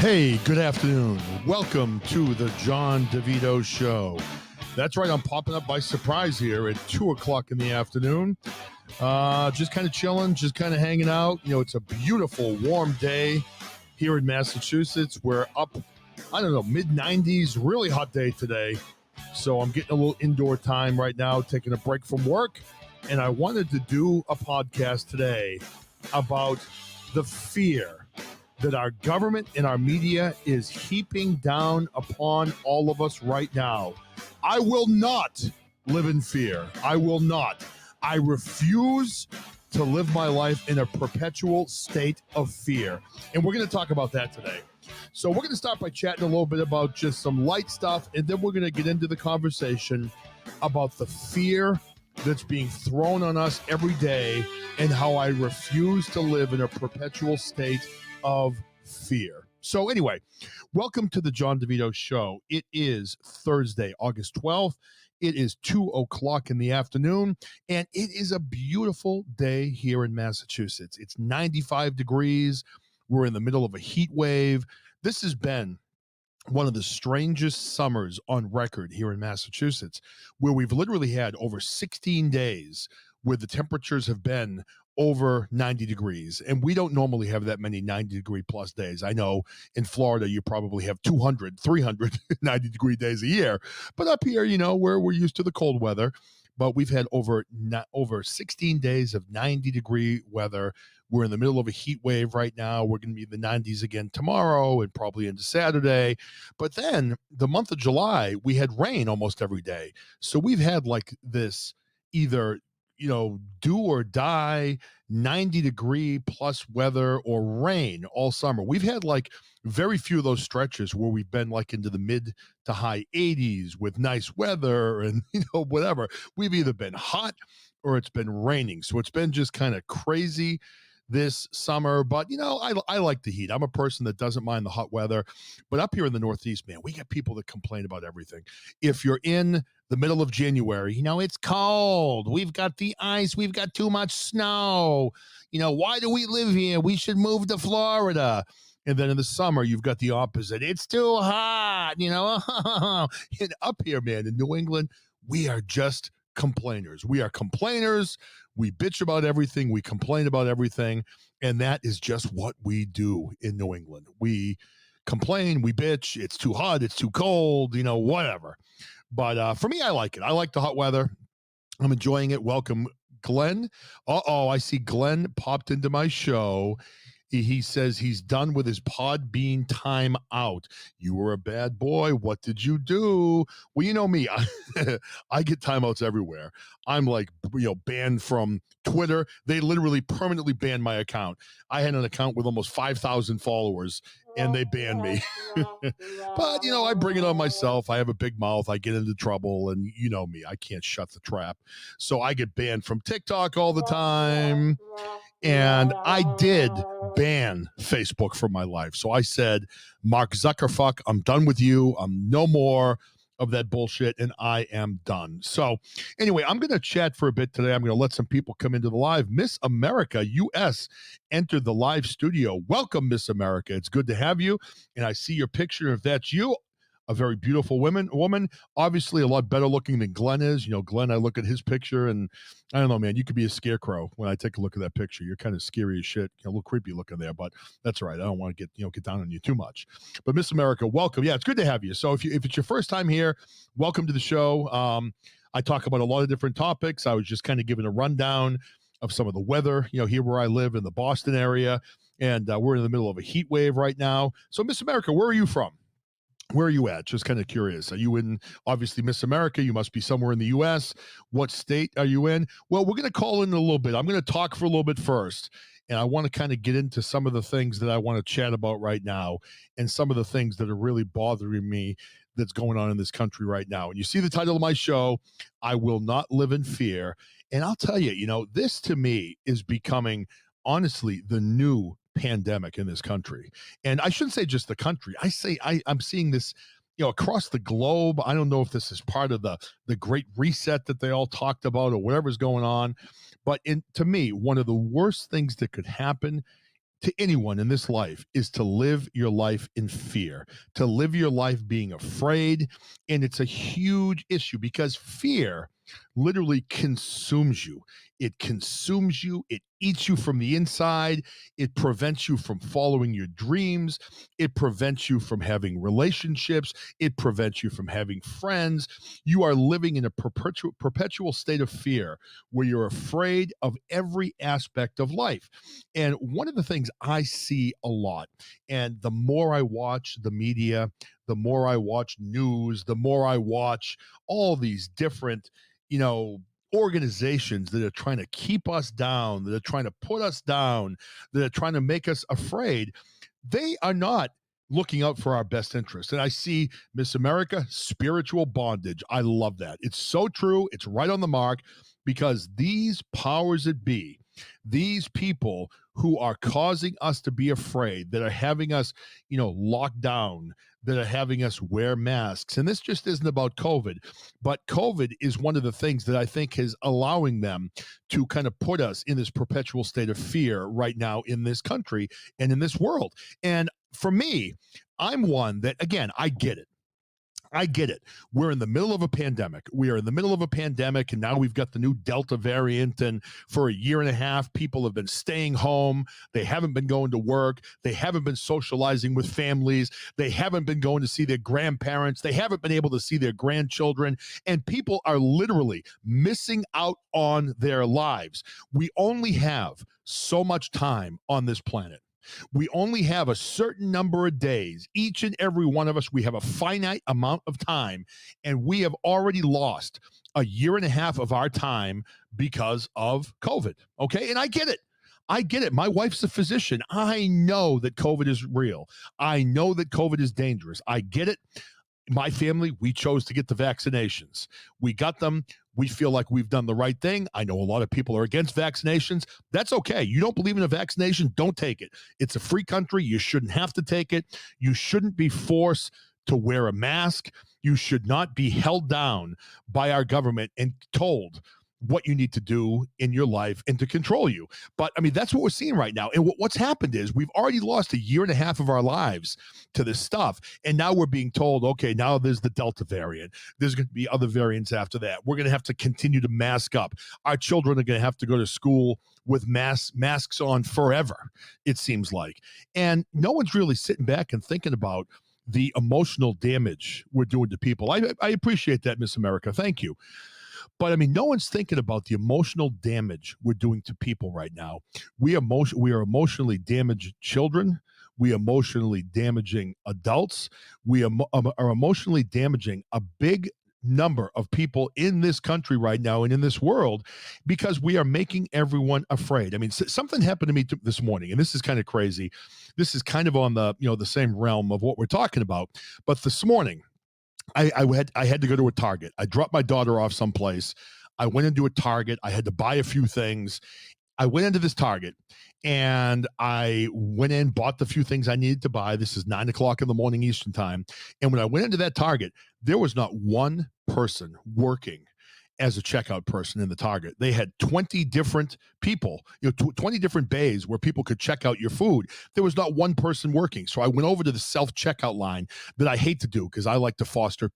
Hey, good afternoon. Welcome to the John DeVito Show. That's right, I'm popping up by surprise here at 2 o'clock in the afternoon. Just kind of chilling, just kind of hanging out. You know, it's a beautiful, warm day here in Massachusetts. We're up, mid-90s, really hot day today. So I'm getting a little indoor time right now, taking a break from work. And I wanted to do a podcast today about the fear that our government and our media is heaping down upon all of us right now. I will not live in fear. I will not. I refuse to live my life in a perpetual state of fear. And we're going to talk about that today. So we're going to start by chatting a little bit about just some light stuff, and then we're going to get into the conversation about the fear that's being thrown on us every day and how I refuse to live in a perpetual state of fear. So anyway, welcome to the John DeVito Show. It is Thursday, August 12th. It is 2 o'clock in the afternoon, and it is a beautiful day here in Massachusetts. It's 95 degrees. We're in the middle of a heat wave. This has been one of the strangest summers on record here in Massachusetts, where we've literally had over 16 days where the temperatures have been over 90 degrees. And we don't normally have that many 90 degree plus days. I know in Florida, you probably have 200, 300 90 degree days a year. But up here, you know, we're used to the cold weather. But we've had over 16 days of 90 degree weather. We're in the middle of a heat wave right now. We're going to be in the 90s again tomorrow and probably into Saturday. But then the month of July, we had rain almost every day. So we've had like this either do or die 90 degree plus weather or rain all summer. We've had like very few of those stretches where we've been like into the mid to high 80s with nice weather and, whatever. We've either been hot or it's been raining. So it's been just kind of crazy this summer, but I like the heat. I'm a person that doesn't mind the hot weather, but up here in the Northeast, man, we get people that complain about everything. If you're in the middle of January, it's cold. We've got the ice. We've got too much snow. Why do we live here? We should move to Florida. And then in the summer, you've got the opposite. It's too hot, And up here, man, in New England, we are just complainers. We are complainers. We bitch about everything. We complain about everything. And that is just what we do in New England. We complain, we bitch. It's too hot. It's too cold, whatever. But for me, I like it. I like the hot weather. I'm enjoying it. Welcome, Glenn. I see Glenn popped into my show. He says he's done with his Podbean time out. You were a bad boy. What did you do? Well, you know me. I get timeouts everywhere. I'm like, banned from Twitter. They literally permanently banned my account. I had an account with almost 5,000 followers, and they banned me. But, I bring it on myself. I have a big mouth. I get into trouble, and you know me. I can't shut the trap. So I get banned from TikTok all the time. And I did ban Facebook from my life. So I said, Mark Zuckerfuck, I'm done with you. I'm no more of that bullshit, and I am done. So anyway, I'm going to chat for a bit today. I'm going to let some people come into the live. Miss America US entered the live studio. Welcome, Miss America. It's good to have you. And I see your picture. If that's you, a very beautiful woman, obviously a lot better looking than Glenn is. Glenn, I look at his picture and I don't know, man, you could be a scarecrow when I take a look at that picture. You're kind of scary as shit, a little creepy looking there, but that's all right. I don't want to get down on you too much. But Miss America, welcome. Yeah, it's good to have you. So if it's your first time here, welcome to the show. I talk about a lot of different topics. I was just kind of giving a rundown of some of the weather, here where I live in the Boston area, and we're in the middle of a heat wave right now. So Miss America, where are you from? Where are you at? Just kind of curious. Are you in, obviously, Miss America? You must be somewhere in the U.S. What state are you in? Well, we're going to call in a little bit. I'm going to talk for a little bit first, and I want to kind of get into some of the things that I want to chat about right now and some of the things that are really bothering me that's going on in this country right now. And you see the title of my show, I Will Not Live in Fear. And I'll tell you, this to me is becoming, honestly, the new pandemic in this country. And I shouldn't say just the country. I'm seeing this, across the globe. I don't know if this is part of the great reset that they all talked about or whatever's going on. But to me, one of the worst things that could happen to anyone in this life is to live your life in fear, to live your life being afraid. And it's a huge issue because fear literally consumes you. It consumes you. It eats you from the inside. It prevents you from following your dreams. It prevents you from having relationships. It prevents you from having friends. You are living in a perpetual state of fear where you're afraid of every aspect of life. And one of the things I see a lot, and the more I watch the media, the more I watch news, the more I watch all these different, organizations that are trying to keep us down, that are trying to put us down, that are trying to make us afraid, they are not looking out for our best interest. And I see Miss America, spiritual bondage. I love that. It's so true. It's right on the mark because these powers that be, these people who are causing us to be afraid, that are having us, locked down, that are having us wear masks. And this just isn't about COVID, but COVID is one of the things that I think is allowing them to kind of put us in this perpetual state of fear right now in this country and in this world. And for me, I'm one that, again, I get it. I get it. We're in the middle of a pandemic. We are in the middle of a pandemic, and now we've got the new Delta variant. And for a year and a half, people have been staying home. They haven't been going to work. They haven't been socializing with families. They haven't been going to see their grandparents. They haven't been able to see their grandchildren. And people are literally missing out on their lives. We only have so much time on this planet. We only have a certain number of days. Each and every one of us, we have a finite amount of time, and we have already lost a year and a half of our time because of COVID. Okay. And I get it. I get it. My wife's a physician. I know that COVID is real. I know that COVID is dangerous. I get it. My family, we chose to get the vaccinations. We got them. We feel like we've done the right thing. I know a lot of people are against vaccinations. That's okay. You don't believe in a vaccination, don't take it. It's a free country. You shouldn't have to take it. You shouldn't be forced to wear a mask. You should not be held down by our government and told what you need to do in your life and to control you. But I mean, that's what we're seeing right now. And what's happened is we've already lost a year and a half of our lives to this stuff. And now we're being told, okay, now there's the Delta variant. There's going to be other variants after that. We're going to have to continue to mask up. Our children are going to have to go to school with masks on forever, it seems like. And no one's really sitting back and thinking about the emotional damage we're doing to people. I appreciate that, Miss America. Thank you. But I mean, no one's thinking about the emotional damage we're doing to people right now. We are emotionally damaged children. We are emotionally damaging adults. We are emotionally damaging a big number of people in this country right now and in this world because we are making everyone afraid. I mean, something happened to me this morning, and this is kind of crazy. This is kind of on the the same realm of what we're talking about. But this morning, I had to go to a Target. I dropped my daughter off someplace. I went into a Target. I had to buy a few things. I went into this Target and I went in, bought the few things I needed to buy. This is 9:00 in the morning Eastern time. And when I went into that Target, there was not one person working as a checkout person in the Target. They had 20 different people, 20 different bays where people could check out your food. There was not one person working. So I went over to the self-checkout line that I hate to do because I like to foster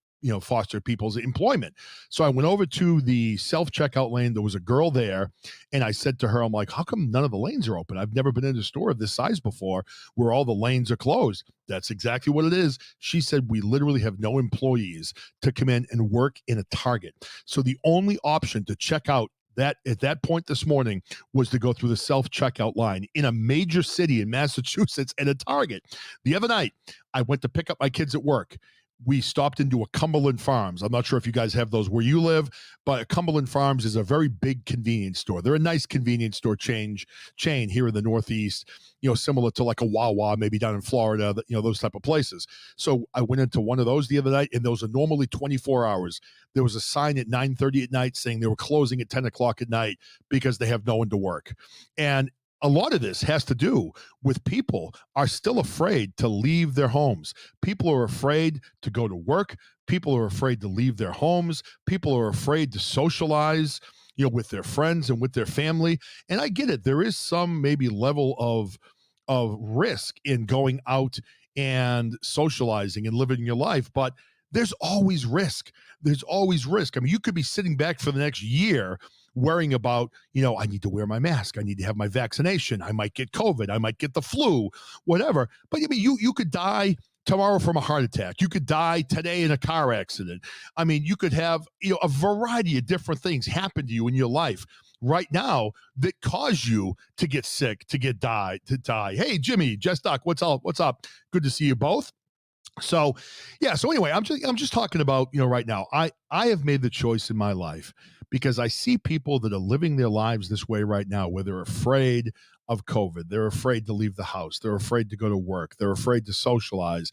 people's employment. So I went over to the self-checkout lane. There was a girl there, and I said to her, I'm like, how come none of the lanes are open? I've never been in a store of this size before where all the lanes are closed. That's exactly what it is. She said, we literally have no employees to come in and work in a Target. So the only option to check out that at that point this morning was to go through the self-checkout line in a major city in Massachusetts at a Target. The other night, I went to pick up my kids at work. We stopped into a Cumberland Farms. I'm not sure if you guys have those where you live, but Cumberland Farms is a very big convenience store. They're a nice convenience store chain here in the Northeast, similar to like a Wawa, maybe down in Florida, those type of places. So I went into one of those the other night, and those are normally 24 hours. There was a sign at 9:30 at night saying they were closing at 10 o'clock at night because they have no one to work. And a lot of this has to do with people are still afraid to leave their homes. People are afraid to go to work. People are afraid to leave their homes. People are afraid to socialize, with their friends and with their family. And I get it. There is some maybe level of of risk in going out and socializing and living your life, but there's always risk. There's always risk. I mean, you could be sitting back for the next year worrying about, I need to wear my mask. I need to have my vaccination. I might get COVID. I might get the flu, whatever. But I mean, you could die tomorrow from a heart attack. You could die today in a car accident. I mean, you could have, a variety of different things happen to you in your life right now that cause you to get sick, to die. Hey, Jimmy, Jess Duck, what's up? Good to see you both. So, yeah. So anyway, I'm just talking about, right now, I have made the choice in my life because I see people that are living their lives this way right now, where they're afraid of COVID. They're afraid to leave the house. They're afraid to go to work. They're afraid to socialize.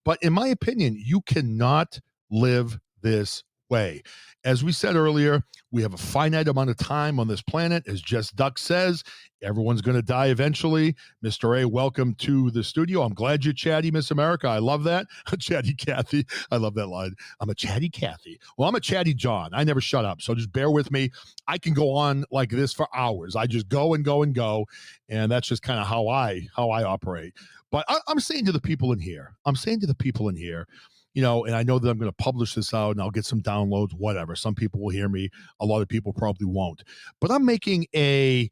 But in my opinion, you cannot live this way. As we said earlier, we have a finite amount of time on this planet. As Jess Duck says, everyone's going to die eventually. Mr. A, welcome to the studio. I'm glad you're chatty, Miss America. I love that. Chatty Kathy. I love that line. I'm a chatty Kathy. Well, I'm a chatty John. I never shut up. So just bear with me. I can go on like this for hours. I just go and go and go. And that's just kind of how I operate. But I'm saying to the people in here, and I know that I'm going to publish this out and I'll get some downloads, whatever. Some people will hear me. A lot of people probably won't. But I'm making a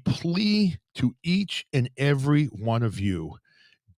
plea to each and every one of you.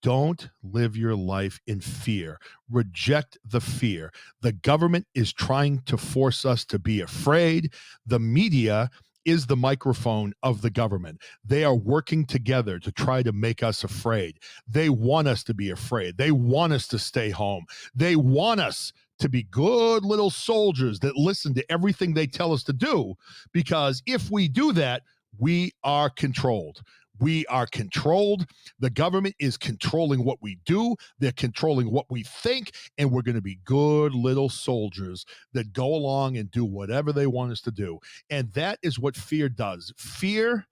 Don't live your life in fear. Reject the fear. The government is trying to force us to be afraid. The media is the microphone of the government. They are working together to try to make us afraid. They want us to be afraid. They want us to stay home. They want us to be good little soldiers that listen to everything they tell us to do, because if we do that, we are controlled. We are controlled. The government is controlling what we do. They're controlling what we think, and we're going to be good little soldiers that go along and do whatever they want us to do. And that is what fear does. Fear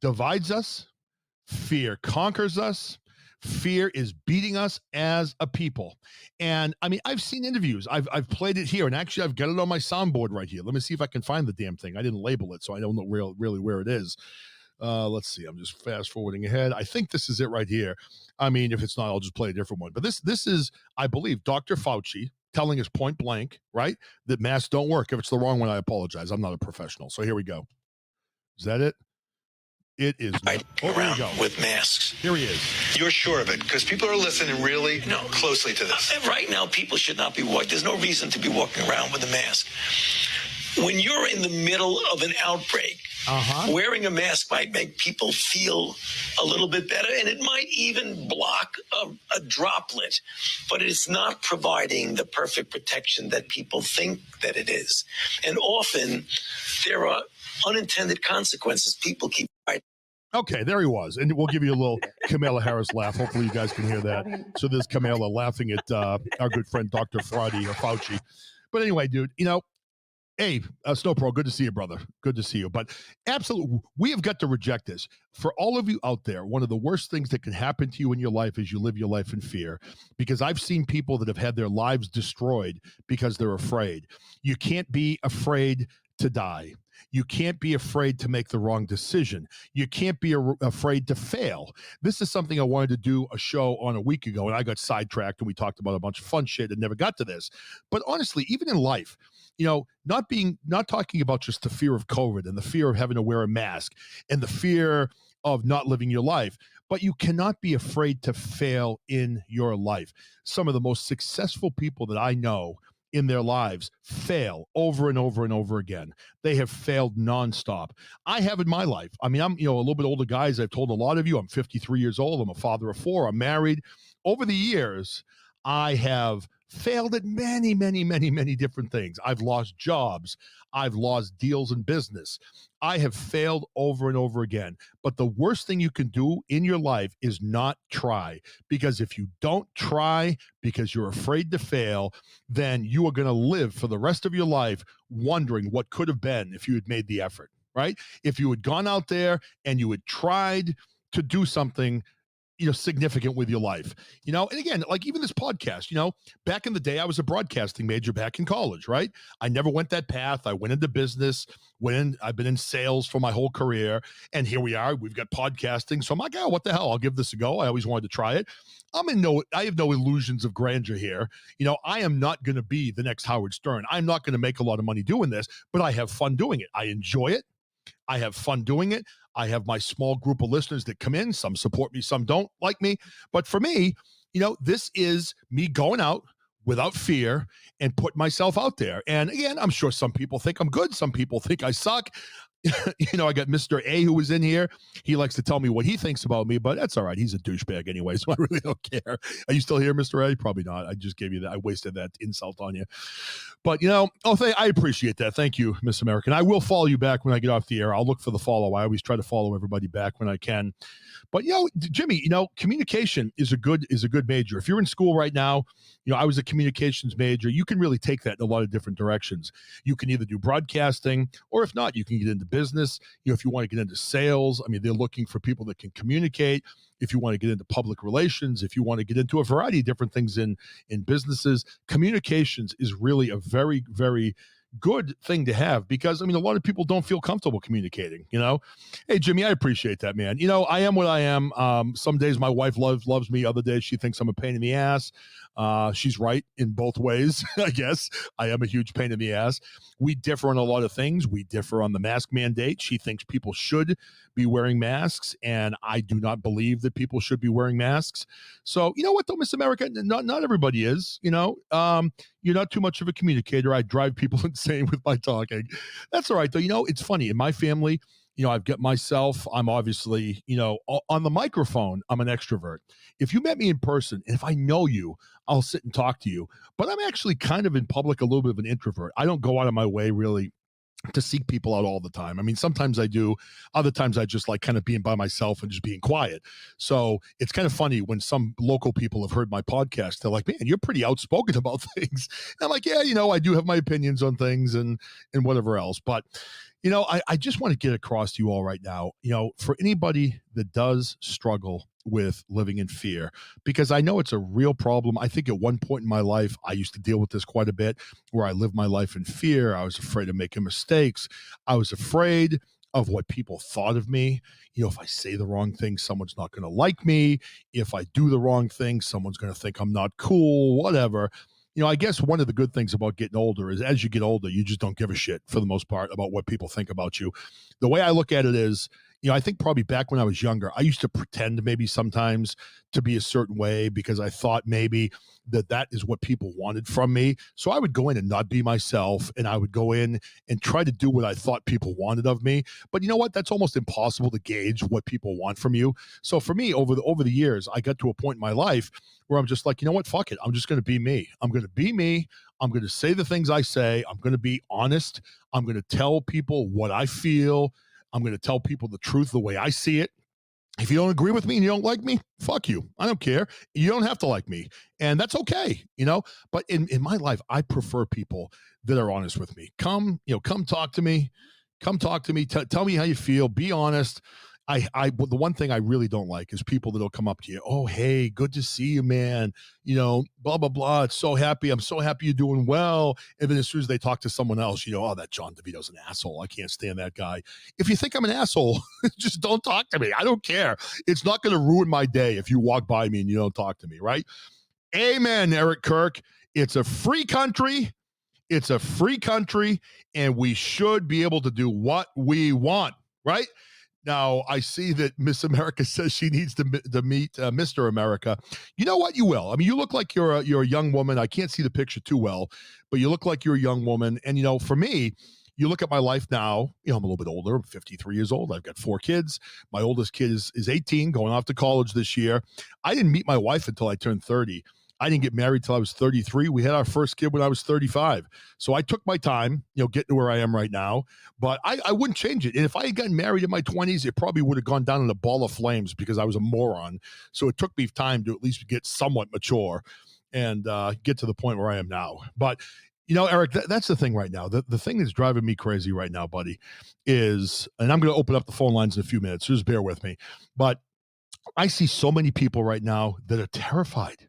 divides us. Fear conquers us. Fear is beating us as a people. And I mean, I've seen interviews. I've played it here, and actually I've got it on my soundboard right here. Let me see if I can find the damn thing. I didn't label it, so I don't know really where it is. Let's see. I'm just fast forwarding ahead. I think this is it right here. I mean, if it's not, I'll just play a different one. But this is, I believe, Dr. Fauci telling us point blank, right, that masks don't work. If it's the wrong one, I apologize. I'm not a professional. So here we go. Is that it? It is right around with masks. Here he is. You're sure of it because people are listening really closely to this. Right now, people should not be walking. There's no reason to be walking around with a mask. When you're in the middle of an outbreak, wearing a mask might make people feel a little bit better, and it might even block a droplet, but it's not providing the perfect protection that people think that it is. And often there are unintended consequences. People keep fighting. Okay, there he was. And we'll give you a little Kamala Harris laugh. Hopefully you guys can hear that. So there's Kamala laughing at our good friend Dr. Fauci. But anyway, dude, hey, Snow Pro, good to see you, brother. Good to see you. But absolutely, we have got to reject this. For all of you out there, one of the worst things that can happen to you in your life is you live your life in fear, because I've seen people that have had their lives destroyed because they're afraid. You can't be afraid to die. You can't be afraid to make the wrong decision. You can't be afraid to fail. This is something I wanted to do a show on a week ago, and I got sidetracked, and we talked about a bunch of fun shit and never got to this. But honestly, even in life, not talking about just the fear of COVID and the fear of having to wear a mask and the fear of not living your life, but you cannot be afraid to fail in your life. Some of the most successful people that I know in their lives fail over and over and over again. They have failed nonstop. I have in my life. I mean, I'm a little bit older guy, as I've told a lot of you. I'm 53 years old. I'm a father of 4. I'm married. Over the years, I have failed at many, many, many, many different things. I've lost jobs. I've lost deals in business. I have failed over and over again. But the worst thing you can do in your life is not try. Because if you don't try because you're afraid to fail, then you are going to live for the rest of your life wondering what could have been if you had made the effort, right? If you had gone out there and you had tried to do something, significant with your life, and again, like even this podcast, back in the day, I was a broadcasting major back in college, right? I never went that path. I went into business, I've been in sales for my whole career, and here we are, we've got podcasting. So I'm like, oh, what the hell? I'll give this a go. I always wanted to try it. I have no illusions of grandeur here. I am not going to be the next Howard Stern. I'm not going to make a lot of money doing this, but I have fun doing it. I enjoy it. I have fun doing it. I have my small group of listeners that come in. Some support me, some don't like me. But for me, this is me going out without fear and put myself out there. And again, I'm sure some people think I'm good. Some people think I suck. I got Mr. A who was in here. He likes to tell me what he thinks about me, but that's all right. He's a douchebag anyway, so I really don't care. Are you still here, Mr. A? Probably not. I just gave you that. I wasted that insult on you. But, I appreciate that. Thank you, Miss American. I will follow you back when I get off the air. I'll look for the follow. I always try to follow everybody back when I can. But, Jimmy, communication is a good major. If you're in school right now, I was a communications major. You can really take that in a lot of different directions. You can either do broadcasting, or if not, you can get into business. If you want to get into sales, they're looking for people that can communicate. If you want to get into public relations, if you want to get into a variety of different things in businesses, communications is really a very, very good thing to have, because a lot of people don't feel comfortable communicating. Hey, Jimmy, I appreciate that, man. I am what I am. Some days my wife loves me, other days she thinks I'm a pain in the ass. She's right in both ways. I guess I am a huge pain in the ass. We differ on a lot of things. We differ on the mask mandate. She thinks people should be wearing masks, and I do not believe that people should be wearing masks. So you know what though, Miss America, not everybody is. You're not too much of a communicator. I drive people insane with my talking. That's all right though. It's funny in my family. I've got myself. I'm obviously, on the microphone, I'm an extrovert. If you met me in person, and if I know you, I'll sit and talk to you. But I'm actually kind of in public a little bit of an introvert. I don't go out of my way really to seek people out all the time. Sometimes I do. Other times I just like kind of being by myself and just being quiet. So it's kind of funny when some local people have heard my podcast. They're like, man, you're pretty outspoken about things. And I'm like, yeah, I do have my opinions on things and whatever else. But I just want to get across to you all right now, for anybody that does struggle with living in fear, because I know it's a real problem. I think at one point in my life, I used to deal with this quite a bit, where I lived my life in fear. I was afraid of making mistakes. I was afraid of what people thought of me. If I say the wrong thing, someone's not going to like me. If I do the wrong thing, someone's going to think I'm not cool, whatever. I guess one of the good things about getting older is as you get older, you just don't give a shit for the most part about what people think about you. The way I look at it is, I think probably back when I was younger, I used to pretend maybe sometimes to be a certain way because I thought maybe that is what people wanted from me. So I would go in and not be myself, and I would go in and try to do what I thought people wanted of me. But you know what? That's almost impossible to gauge what people want from you. So for me, over the years, I got to a point in my life where I'm just like, you know what? Fuck it. I'm just going to be me. I'm going to be me. I'm going to say the things I say. I'm going to be honest. I'm going to tell people what I feel. I'm going to tell people the truth the way I see it. If you don't agree with me and you don't like me, fuck you. I don't care. You don't have to like me. And that's okay, But in my life, I prefer people that are honest with me. Come talk to me. Come talk to me. Tell me how you feel. Be honest. The one thing I really don't like is people that'll come up to you. Oh, hey, good to see you, man. Blah, blah, blah. It's so happy. I'm so happy you're doing well. And then as soon as they talk to someone else, oh, that John DeVito's an asshole. I can't stand that guy. If you think I'm an asshole, just don't talk to me. I don't care. It's not going to ruin my day if you walk by me and you don't talk to me, right? Amen, Eric Kirk. It's a free country. It's a free country, and we should be able to do what we want, right? Now, I see that Miss America says she needs to meet Mr. America. You know what? You will. You look like you're a young woman. I can't see the picture too well, but you look like you're a young woman. And, for me, you look at my life now, I'm a little bit older. I'm 53 years old. I've got 4 kids. My oldest kid is 18, going off to college this year. I didn't meet my wife until I turned 30. I didn't get married till I was 33. We had our first kid when I was 35. So I took my time, getting to where I am right now, but I wouldn't change it. And if I had gotten married in my 20s, it probably would have gone down in a ball of flames because I was a moron. So it took me time to at least get somewhat mature and get to the point where I am now. But, Eric, that's the thing right now. The thing that's driving me crazy right now, buddy, is, and I'm going to open up the phone lines in a few minutes, so just bear with me, but I see so many people right now that are terrified.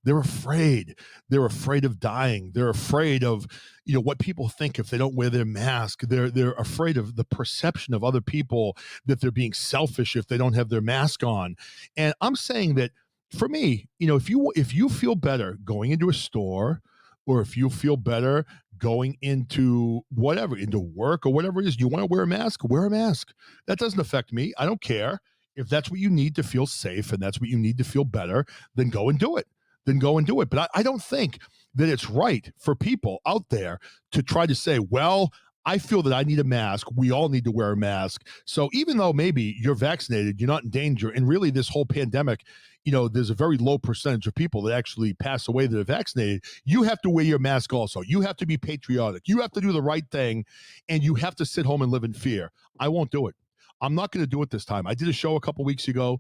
They're afraid. They're afraid of dying. They're afraid of, what people think if they don't wear their mask. They're afraid of the perception of other people, that they're being selfish if they don't have their mask on. And I'm saying that for me, if you feel better going into a store, or if you feel better going into into work or whatever it is, you want to wear a mask, wear a mask. That doesn't affect me. I don't care. If that's what you need to feel safe and that's what you need to feel better, then go and do it. But I don't think that it's right for people out there to try to say, well, I feel that I need a mask. We all need to wear a mask. So even though maybe you're vaccinated, you're not in danger. And really this whole pandemic, there's a very low percentage of people that actually pass away that are vaccinated. You have to wear your mask also. You have to be patriotic. You have to do the right thing. And you have to sit home and live in fear. I won't do it. I'm not going to do it this time. I did a show a couple weeks ago,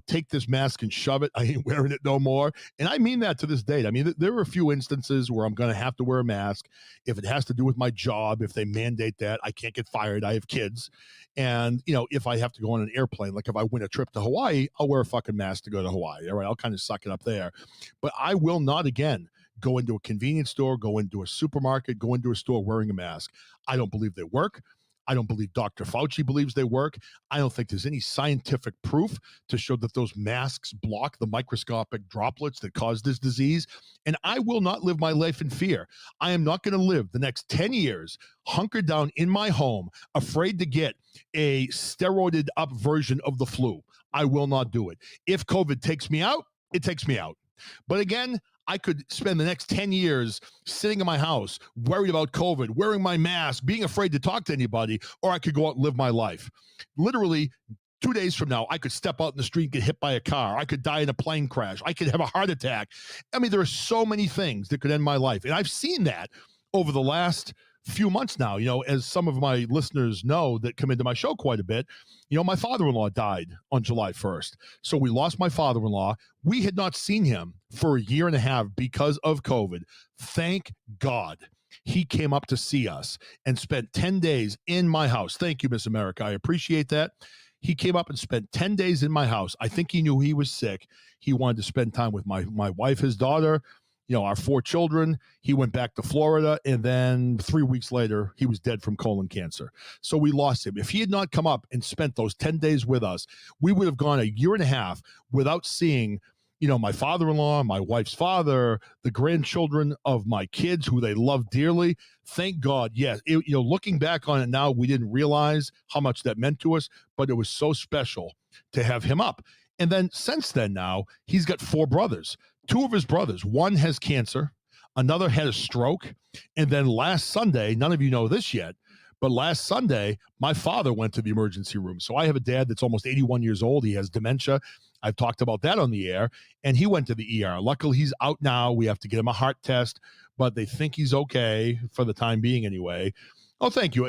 take this mask and shove it. I ain't wearing it no more. And I mean that to this date. I mean, there are a few instances where I'm going to have to wear a mask. If it has to do with my job, if they mandate that, I can't get fired. I have kids. And, if I have to go on an airplane, like if I win a trip to Hawaii, I'll wear a fucking mask to go to Hawaii. All right. I'll kind of suck it up there. But I will not again go into a convenience store, go into a supermarket, go into a store wearing a mask. I don't believe they work. I don't believe Dr. Fauci believes they work. I don't think there's any scientific proof to show that those masks block the microscopic droplets that cause this disease. And I will not live my life in fear. I am not going to live the next 10 years hunkered down in my home, afraid to get a steroided up version of the flu. I will not do it. If COVID takes me out, it takes me out. But again, I could spend the next 10 years sitting in my house, worried about COVID, wearing my mask, being afraid to talk to anybody, or I could go out and live my life. Literally, 2 days from now, I could step out in the street and get hit by a car. I could die in a plane crash. I could have a heart attack. I mean, there are so many things that could end my life. And I've seen that over the last few months now, as some of my listeners know that come into my show quite a bit, my father-in-law died on July 1st. So we lost my father-in-law. We had not seen him for a year and a half because of COVID. Thank God he came up to see us and spent 10 days in my house. Thank you, Miss America. I appreciate that. He came up and spent 10 days in my house. I think he knew he was sick. He wanted to spend time with my wife, his daughter, our 4 children. He went back to Florida, and then 3 weeks later, he was dead from colon cancer. So we lost him. If he had not come up and spent those 10 days with us, we would have gone a year and a half without seeing, my father-in-law, my wife's father, the grandchildren of my kids who they love dearly. Thank God. Yes. Looking back on it now, we didn't realize how much that meant to us, but it was so special to have him up. And then since then now, he's got 4 brothers. 2 of his brothers, one has cancer, another had a stroke. And then last Sunday, none of you know this yet, but last Sunday, my father went to the emergency room. So I have a dad that's almost 81 years old. He has dementia. I've talked about that on the air, and he went to the ER. Luckily, he's out now. We have to get him a heart test, but they think he's okay for the time being anyway. Oh, thank you.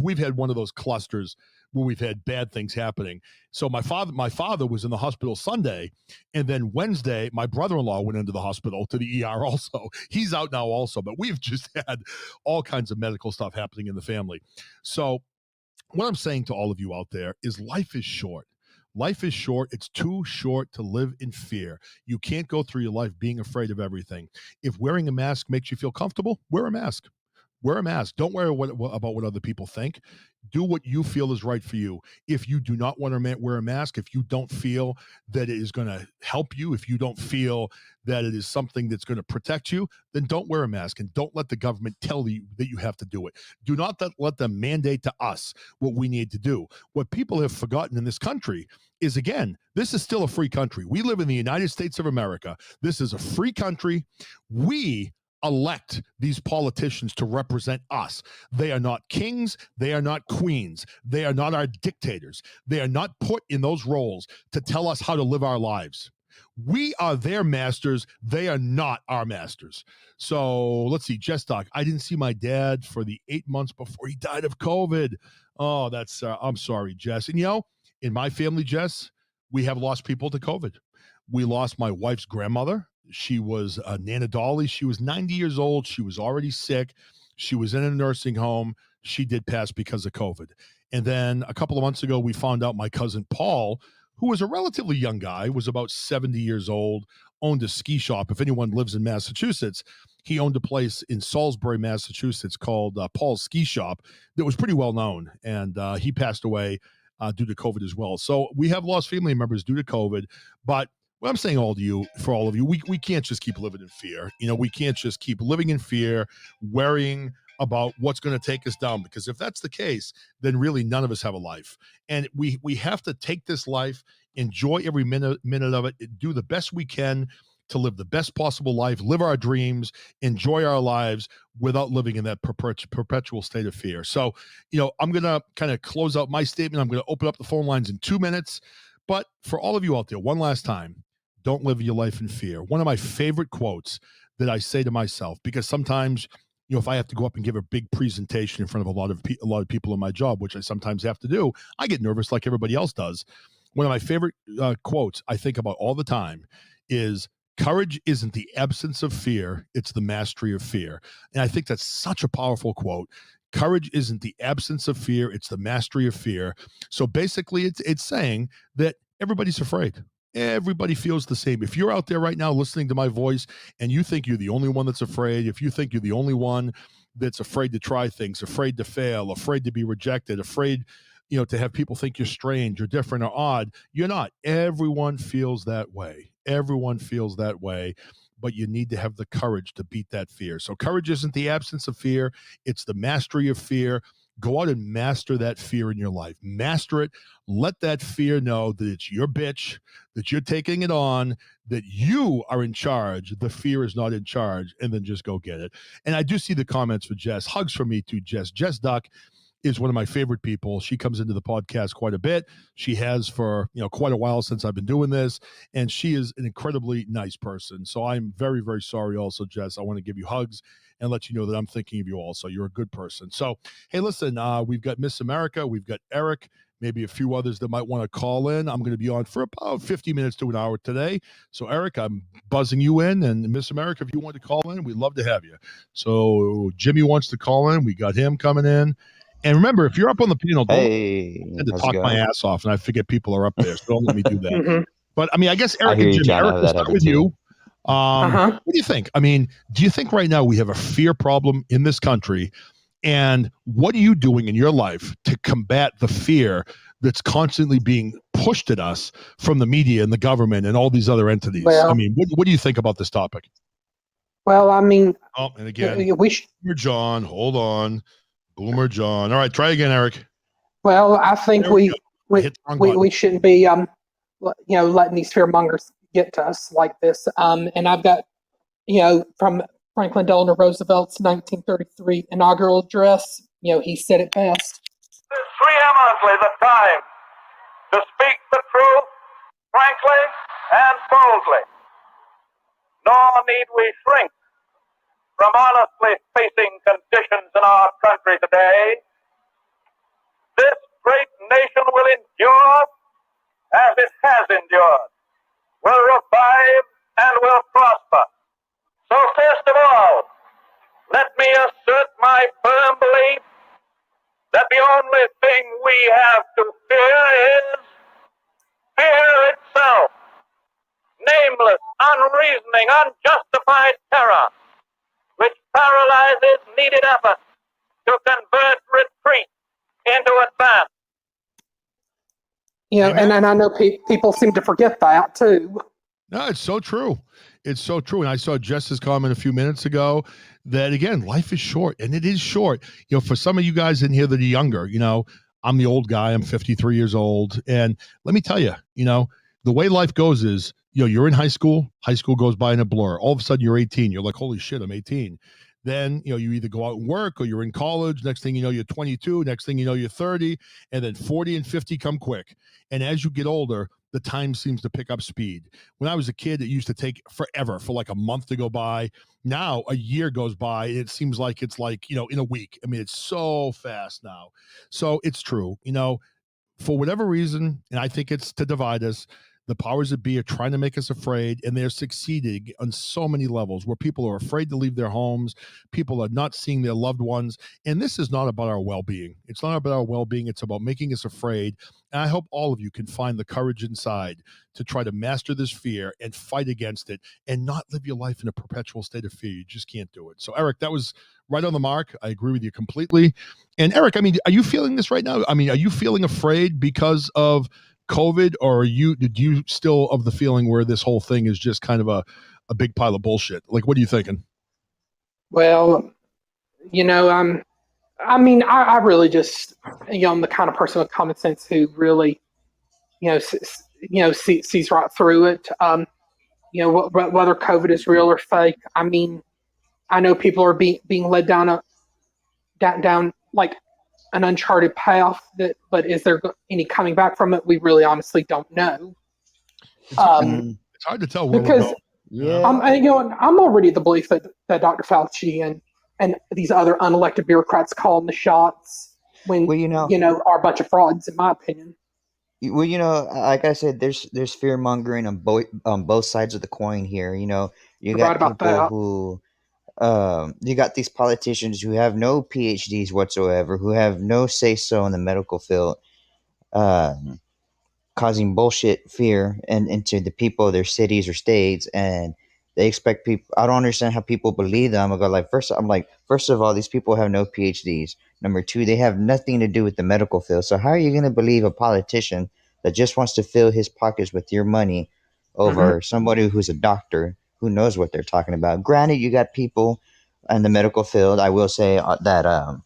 We've had one of those clusters where we've had bad things happening. So my father was in the hospital Sunday, and then Wednesday, my brother-in-law went into the hospital to the ER also. He's out now also, but we've just had all kinds of medical stuff happening in the family. So what I'm saying to all of you out there is life is short. Life is short. It's too short to live in fear. You can't go through your life being afraid of everything. If wearing a mask makes you feel comfortable, wear a mask. Wear a mask. Don't worry about what other people think. Do what you feel is right for you. If you do not want to wear a mask, if you don't feel that it is going to help you, if you don't feel that it is something that's going to protect you, then don't wear a mask, and don't let the government tell you that you have to do it. Do not let them mandate to us what we need to do. What people have forgotten in this country is, again, this is still a free country. We live in the United States of America. This is a free country. We elect these politicians to represent us. They are not kings. They are not queens. They are not our dictators. They are not put in those roles to tell us how to live our lives. We are their masters. They are not our masters. So let's see, Jess Doc. I didn't see my dad for the 8 months before he died of COVID. Oh, that's, I'm sorry, Jess. And in my family, Jess, we have lost people to COVID. We lost my wife's grandmother. She was Nana Dolly. She was 90 years old. She was already sick. She was in a nursing home. She did pass because of COVID. And then a couple of months ago, we found out my cousin Paul, who was a relatively young guy, was about 70 years old, owned a ski shop. If anyone lives in Massachusetts, he owned a place in Salisbury, Massachusetts called Paul's Ski Shop that was pretty well known. And he passed away due to COVID as well. So we have lost family members due to COVID. But what I'm saying for all of you, we can't just keep living in fear. We can't just keep living in fear, worrying about what's going to take us down, because if that's the case, then really none of us have a life. And we have to take this life, enjoy every minute of it, do the best we can to live the best possible life, live our dreams, enjoy our lives without living in that perpetual state of fear. So, I'm going to kind of close out my statement. I'm going to open up the phone lines in 2 minutes. But for all of you out there, one last time, don't live your life in fear. One of my favorite quotes that I say to myself, because sometimes, if I have to go up and give a big presentation in front of a lot of people in my job, which I sometimes have to do, I get nervous like everybody else does. One of my favorite quotes I think about all the time is, "Courage isn't the absence of fear, it's the mastery of fear." And I think that's such a powerful quote. Courage isn't the absence of fear, it's the mastery of fear. So basically, it's saying that everybody's afraid. Everybody feels the same. If you're out there right now listening to my voice and you think you're the only one that's afraid, if you think you're the only one that's afraid to try things, afraid to fail, afraid to be rejected, afraid, to have people think you're strange or different or odd, you're not. Everyone feels that way. Everyone feels that way. But you need to have the courage to beat that fear. So courage isn't the absence of fear. It's the mastery of fear. Go out and master that fear in your life. Master it. Let that fear know that it's your bitch, that you're taking it on, that you are in charge. The fear is not in charge. And then just go get it. And I do see the comments for Jess. Hugs from me too, Jess. Jess Duck is one of my favorite people. She comes into the podcast quite a bit. She has for quite a while since I've been doing this, and she is an incredibly nice person. So I'm very, very sorry also, Jess. I want to give you hugs and let you know that I'm thinking of you also. You're a good person. So, hey, listen, we've got Miss America. We've got Eric, maybe a few others that might want to call in. I'm going to be on for about 50 minutes to an hour today. So, Eric, I'm buzzing you in. And Miss America, if you want to call in, we'd love to have you. So Jimmy wants to call in. We got him coming in. And remember, if you're up on the panel, don't tend to talk my ass off, and I forget people are up there, so don't let me do that. Mm-hmm. But, I guess, Eric and Jimmy, Eric, we'll start with you. Uh-huh. What do you think? Do you think right now we have a fear problem in this country? And what are you doing in your life to combat the fear that's constantly being pushed at us from the media and the government and all these other entities? Well, what do you think about this topic? Well, and again, Boomer John, hold on. Boomer John. All right, try again, Eric. Well, I think we shouldn't be letting these fear mongers get to us like this. And I've got from Franklin Delano Roosevelt's 1933 inaugural address. He said it best. This is preeminently the time to speak the truth frankly and boldly. Nor need we shrink from honestly facing conditions in our country today. This great nation will endure as it has endured, will revive and will prosper. So first of all, let me assert my firm belief that the only thing we have to fear is fear itself. Nameless, unreasoning, unjustified terror, which paralyzes needed effort to convert retreat into advance. And I know people seem to forget that too. No, it's so true. It's so true. And I saw Jess's comment a few minutes ago that, again, life is short, and it is short. For some of you guys in here that are younger, I'm the old guy. I'm 53 years old. And let me tell you, the way life goes is, you're in high school goes by in a blur. All of a sudden you're 18. You're like, holy shit, I'm 18. Then, you either go out and work or you're in college. Next thing you know, you're 22. Next thing you know, you're 30. And then 40 and 50 come quick. And as you get older, the time seems to pick up speed. When I was a kid, it used to take forever for like a month to go by. Now a year goes by. And it seems like it's like, in a week. It's so fast now. So it's true, for whatever reason, and I think it's to divide us, The powers that be are trying to make us afraid, and they're succeeding on so many levels where people are afraid to leave their homes. People are not seeing their loved ones. And this is not about our well-being. It's not about our well-being. It's about making us afraid. And I hope all of you can find the courage inside to try to master this fear and fight against it and not live your life in a perpetual state of fear. You just can't do it. So, Eric, that was right on the mark. I agree with you completely. And Eric, I mean, are you feeling this right now? I mean, are you feeling afraid because of COVID, or did you still of the feeling where this whole thing is just kind of a big pile of bullshit? Like, what are you thinking? Well, I really just, I'm the kind of person with common sense who really, sees right through it. Whether COVID is real or fake. I mean, I know people are being led down like an uncharted path, but is there any coming back from it? We really honestly don't know. It's hard to tell because I'm already the belief that Dr. Fauci and these other unelected bureaucrats calling the shots when are a bunch of frauds, in my opinion. Well, like I said, there's fear mongering on both sides of the coin here. You got people who. You got these politicians who have no PhDs whatsoever, who have no say-so in the medical field, causing bullshit fear into the people of their cities or states, and they expect people. I don't understand how people believe them. First of all, these people have no PhDs. Number two, they have nothing to do with the medical field. So how are you going to believe a politician that just wants to fill his pockets with your money over somebody who's a doctor who knows what they're talking about? Granted, you got people in the medical field. I will say that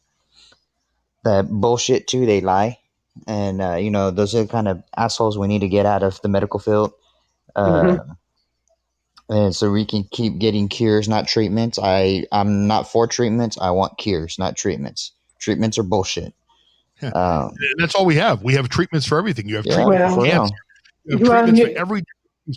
bullshit too. They lie, and those are the kind of assholes we need to get out of the medical field. And so we can keep getting cures, not treatments. I'm not for treatments. I want cures, not treatments. Treatments are bullshit. And that's all we have. We have treatments for everything. You have treatments for cancer. You have treatments for every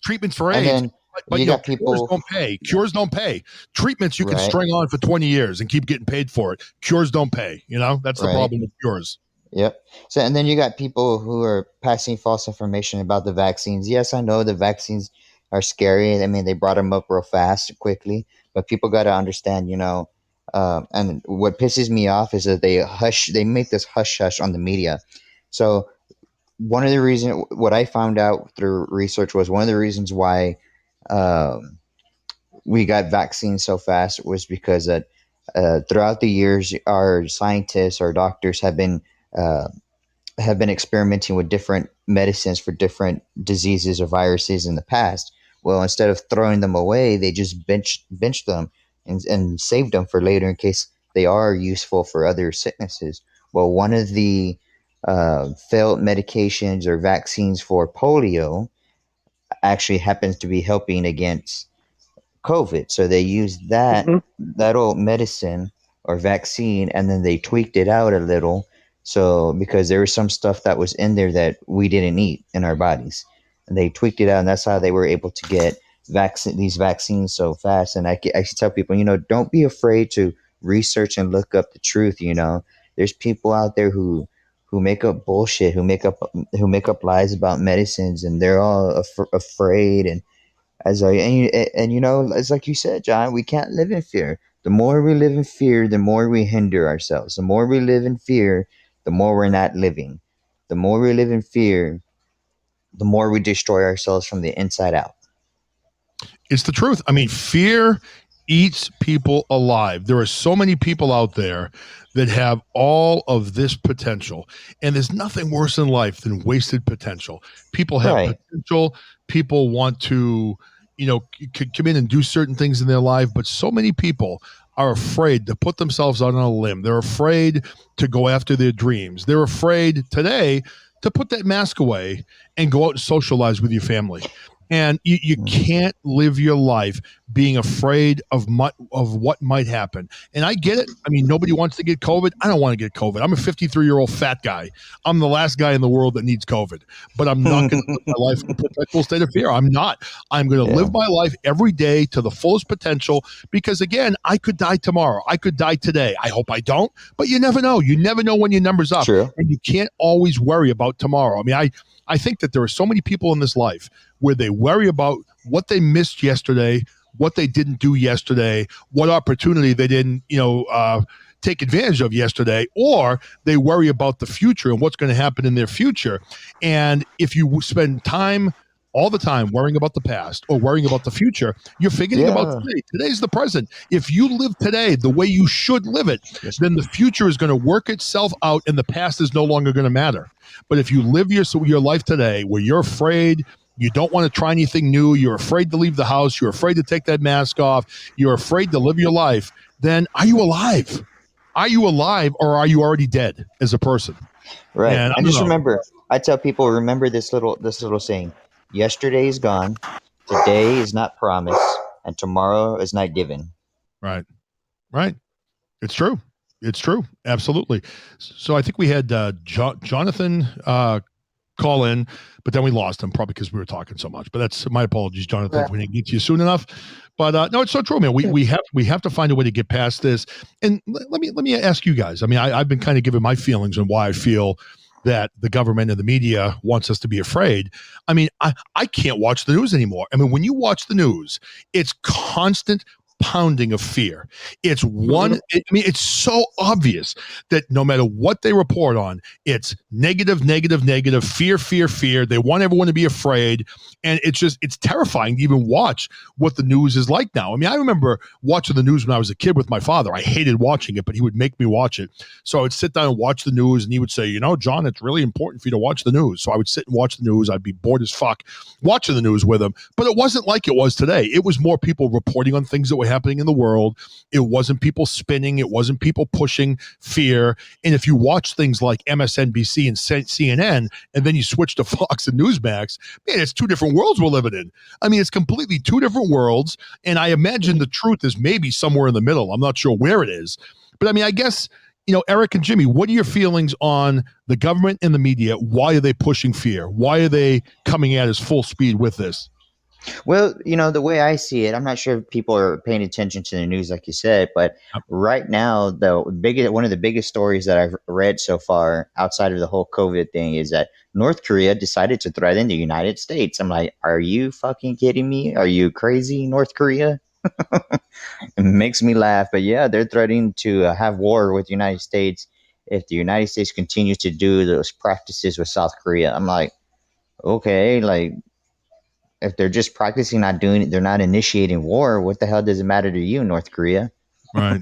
treatments for AIDS. But you got people cures don't pay. Cures don't pay. Treatments you can string on for 20 years and keep getting paid for it. Cures don't pay. That's the problem with cures. Yep. So, and then you got people who are passing false information about the vaccines. Yes, I know the vaccines are scary. I mean, they brought them up real fast, quickly, but people got to understand, and what pisses me off is that they make this hush on the media. So one of the reasons, what I found out through research was one of the reasons why we got vaccines so fast was because that throughout the years, our scientists, our doctors have been experimenting with different medicines for different diseases or viruses in the past. Well, instead of throwing them away, they just benched them and saved them for later in case they are useful for other sicknesses. Well, one of the failed medications or vaccines for polio actually happens to be helping against COVID. So they used that old medicine or vaccine, and then they tweaked it out a little. So because there was some stuff that was in there that we didn't eat in our bodies, and they tweaked it out, and that's how they were able to get these vaccines so fast. And I should tell people, don't be afraid to research and look up the truth. There's people out there who make up bullshit, who make up lies about medicines, and they're all afraid. And it's like you said, John, we can't live in fear. The more we live in fear, the more we hinder ourselves. The more we live in fear, the more we're not living. The more we live in fear, the more we destroy ourselves from the inside out. It's the truth. I mean, fear eats people alive. There are so many people out there that have all of this potential, and there's nothing worse in life than wasted potential. People have potential. People want to, come in and do certain things in their life, but so many people are afraid to put themselves out on a limb. They're afraid to go after their dreams. They're afraid today to put that mask away and go out and socialize with your family. And you can't live your life being afraid of what might happen. And I get it. I mean, nobody wants to get COVID. I don't want to get COVID. I'm a 53-year-old fat guy. I'm the last guy in the world that needs COVID, but I'm not going to live my life in a perpetual state of fear. I'm not. I'm going to live my life every day to the fullest potential, because again, I could die tomorrow. I could die today. I hope I don't, but you never know. You never know when your number's up. True. And you can't always worry about tomorrow. I mean, I think that there are so many people in this life where they worry about what they missed yesterday, what they didn't do yesterday, what opportunity they didn't, take advantage of yesterday, or they worry about the future and what's going to happen in their future. And if you spend all the time worrying about the past or worrying about the future, you're forgetting about today. Today's the present. If you live today the way you should live it, then the future is going to work itself out and the past is no longer going to matter. But if you live your life today where you're afraid, you don't want to try anything new, you're afraid to leave the house, you're afraid to take that mask off, you're afraid to live your life, then are you alive? Are you alive, or are you already dead as a person? Right. And I tell people, remember this little saying: yesterday is gone, today is not promised, and tomorrow is not given. Right. It's true. Absolutely. So I think we had Jonathan call in, but then we lost him probably because we were talking so much. But that's my apologies, Jonathan, if we didn't get to you soon enough. But no, it's so true, man. We have to find a way to get past this. And let me ask you guys. I mean, I've been kind of giving my feelings on why I feel that the government and the media wants us to be afraid. I mean, I can't watch the news anymore. I mean, when you watch the news, it's constant pounding of fear. It's so obvious that no matter what they report on, it's negative, fear. They want everyone to be afraid. And it's terrifying to even watch what the news is like now. I mean, I remember watching the news when I was a kid with my father. I hated watching it, but he would make me watch it. So I would sit down and watch the news, and he would say, John, it's really important for you to watch the news. So I would sit and watch the news. I'd be bored as fuck watching the news with him. But it wasn't like it was today. It was more people reporting on things that were happening in the world. It wasn't people spinning. It wasn't people pushing fear. And if you watch things like MSNBC and CNN, and then you switch to Fox and Newsmax, man, it's two different worlds we're living in. I mean, it's completely two different worlds. And I imagine the truth is maybe somewhere in the middle. I'm not sure where it is. But I mean, I guess, Eric and Jimmy, what are your feelings on the government and the media? Why are they pushing fear? Why are they coming at us full speed with this? Well, the way I see it, I'm not sure if people are paying attention to the news, like you said, but right now, one of the biggest stories that I've read so far outside of the whole COVID thing is that North Korea decided to threaten the United States. I'm like, are you fucking kidding me? Are you crazy, North Korea? It makes me laugh. But yeah, they're threatening to have war with the United States if the United States continues to do those practices with South Korea. I'm like, okay, like, if they're just practicing, not doing it, they're not initiating war, what the hell does it matter to you, North Korea? Right.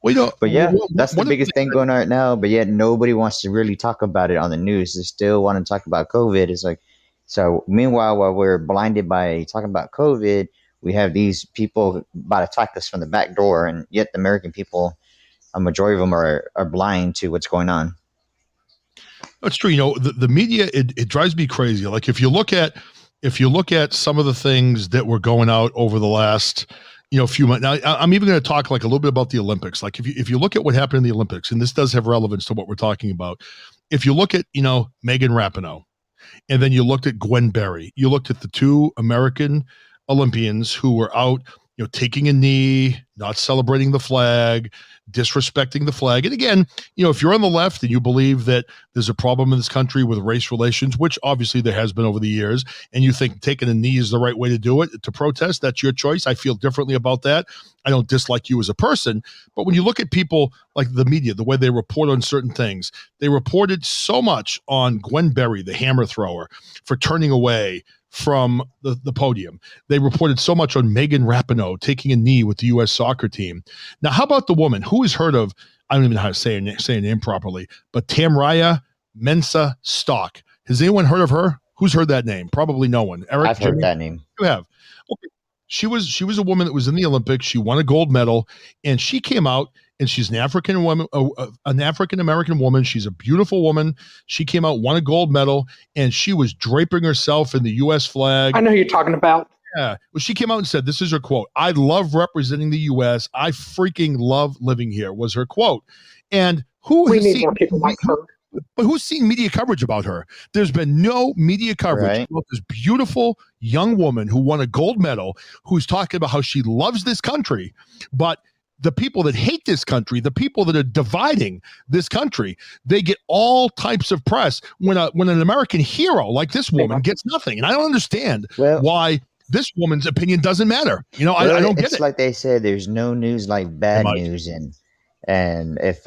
But yeah, that's the biggest thing going on right now. But yet nobody wants to really talk about it on the news. They still want to talk about COVID. It's like, so meanwhile, while we're blinded by talking about COVID, we have these people about to attack us from the back door. And yet the American people, a majority of them are blind to what's going on. That's true. The media, it drives me crazy. Like if you look at some of the things that were going out over the last, few months. Now, I'm even going to talk like a little bit about the Olympics. Like if you look at what happened in the Olympics, and this does have relevance to what we're talking about. If you look at, Megan Rapinoe, and then you looked at Gwen Berry, you looked at the two American Olympians who were out, taking a knee, not celebrating the flag, disrespecting the flag. And again, if you're on the left and you believe that there's a problem in this country with race relations, which obviously there has been over the years, and you think taking a knee is the right way to do it, to protest, that's your choice. I feel differently about that. I don't dislike you as a person. But when you look at people like the media, the way they report on certain things, they reported so much on Gwen Berry, the hammer thrower, for turning away from the podium. They reported so much on Megan Rapinoe taking a knee with the U.S. soccer team. Now, how about the woman who has heard of, I don't even know how to say her name properly, but Tamraya Mensah Stock. Has anyone heard of her? Who's heard that name? Probably no one. Eric, I've heard that name. You have. Okay. She was a woman that was in the Olympics. She won a gold medal, and she came out, and she's an African American woman. She's a beautiful woman. She came out, won a gold medal, and she was draping herself in the U.S. flag. I know who you're talking about. Yeah. Well, she came out and said, this is her quote. I love representing the U.S. I freaking love living here, was her quote. And we need more people like her. But who's seen media coverage about her? There's been no media coverage about this beautiful young woman who won a gold medal, who's talking about how she loves this country. But the people that hate this country, the people that are dividing this country, they get all types of press when an American hero like this woman gets nothing. And I don't understand why this woman's opinion doesn't matter. I don't get it. It's like they said, there's no news like bad news. And if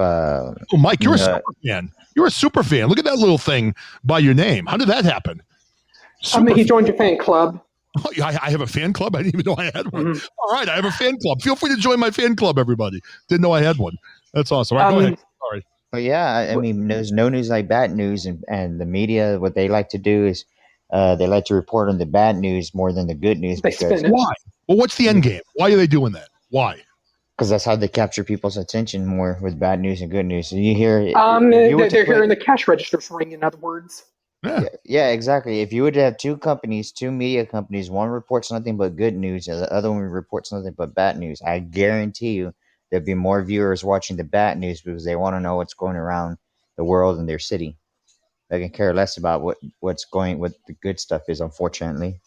Mike, you're a super fan. You're a super fan. Look at that little thing by your name. How did that happen? He joined your fan club. Oh, I have a fan club? I didn't even know I had one. Mm-hmm. All right, I have a fan club. Feel free to join my fan club, everybody. Didn't know I had one. That's awesome. All right, go ahead. Sorry. But yeah, I mean, there's no news like bad news. And the media, what they like to do is they like to report on the bad news more than the good news. Why? Well, what's the end game? Why are they doing that? Why? Because that's how they capture people's attention more with bad news and good news. So you hear, they're hearing the cash registers ring. In other words, yeah, exactly. If you would have two media companies, one reports nothing but good news, and the other one reports nothing but bad news, I guarantee you there'd be more viewers watching the bad news because they want to know what's going around the world and their city. They can care less about what the good stuff is, unfortunately.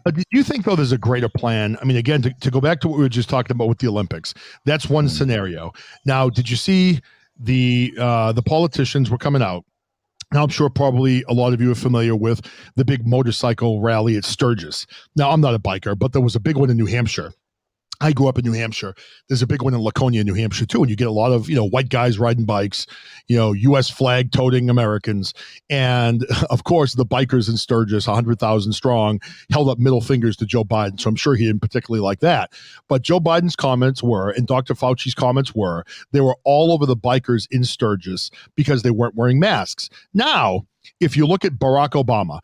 But do you think, though, there's a greater plan? I mean, again, to go back to what we were just talking about with the Olympics, that's one scenario. Now, did you see the politicians were coming out? Now, I'm sure probably a lot of you are familiar with the big motorcycle rally at Sturgis. Now, I'm not a biker, but there was a big one in New Hampshire. I grew up in New Hampshire. There's a big one in Laconia, New Hampshire, too. And you get a lot of, white guys riding bikes, U.S. flag toting Americans. And of course, the bikers in Sturgis, 100,000 strong, held up middle fingers to Joe Biden. So I'm sure he didn't particularly like that. But Joe Biden's comments were, and Dr. Fauci's comments were, they were all over the bikers in Sturgis because they weren't wearing masks. Now, if you look at Barack Obama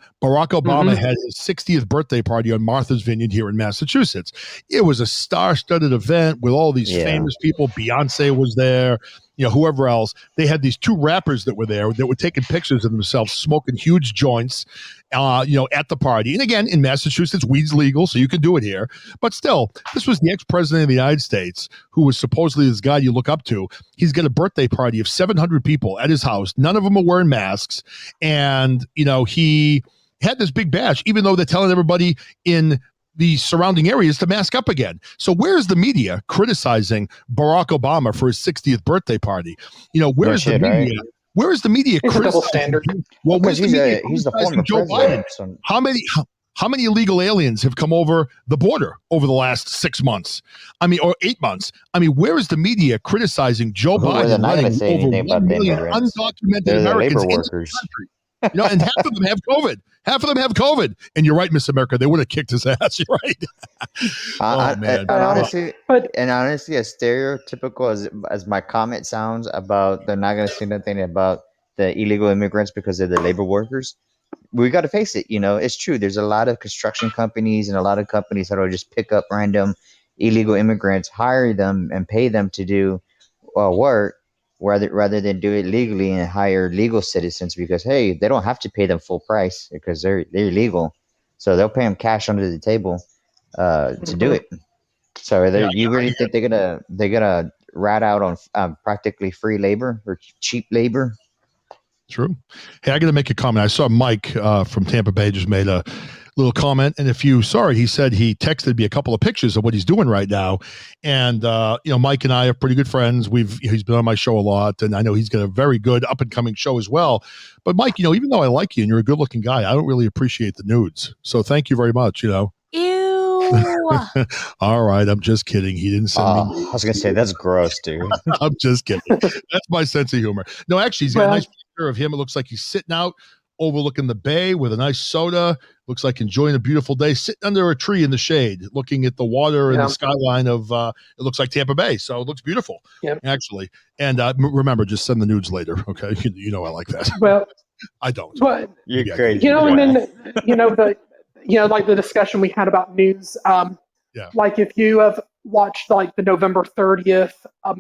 had his 60th birthday party on Martha's Vineyard here in Massachusetts. It was a star-studded event with all these famous people. Beyonce was there, whoever else. They had these two rappers that were there that were taking pictures of themselves smoking huge joints, at the party. And again, in Massachusetts, weed's legal, so you can do it here. But still, this was the ex-president of the United States, who was supposedly this guy you look up to. He's got a birthday party of 700 people at his house. None of them are wearing masks. And, he had this big bash, even though they're telling everybody in the surrounding areas to mask up again. So where's the media criticizing Barack Obama for his 60th birthday party? Where's the media? Right? Where is the media criticizing? Double standard. Well, where's the media he's the former Joe president. Biden? How many illegal aliens have come over the border over the last 6 months? Or 8 months? Where is the media criticizing Joe Biden letting over 1 million undocumented Americans into the country? And half of them have COVID. Half of them have COVID. And you're right, Miss America. They would have kicked his ass. You're right. Man. And honestly, as stereotypical as my comment sounds about they're not going to say nothing about the illegal immigrants because they're the labor workers, we got to face it. It's true. There's a lot of construction companies and a lot of companies that will just pick up random illegal immigrants, hire them, and pay them to do work. Rather than do it legally and hire legal citizens because, hey, they don't have to pay them full price because they're legal. So they'll pay them cash under the table to do it. So you really think they're gonna rat out on practically free labor or cheap labor? True. Hey, I got to make a comment. I saw Mike from Tampa Bay just made a little comment. And if you saw it, he said he texted me a couple of pictures of what he's doing right now. And, Mike and I are pretty good friends. He's been on my show a lot, and I know he's got a very good up and coming show as well. But Mike, even though I like you and you're a good looking guy, I don't really appreciate the nudes. So thank you very much, Ew. All right. I'm just kidding. He didn't send me. I was going to say, that's gross, dude. I'm just kidding. That's my sense of humor. No, actually, he's got a nice picture of him. It looks like he's sitting out overlooking the bay with a nice soda. Looks like enjoying a beautiful day, sitting under a tree in the shade, looking at the water and the skyline of, it looks like Tampa Bay. So it looks beautiful, actually. And remember, just send the nudes later. Okay. I like that. Well, I don't. But you're crazy. And then, like the discussion we had about news. Like if you have watched like the November 30th,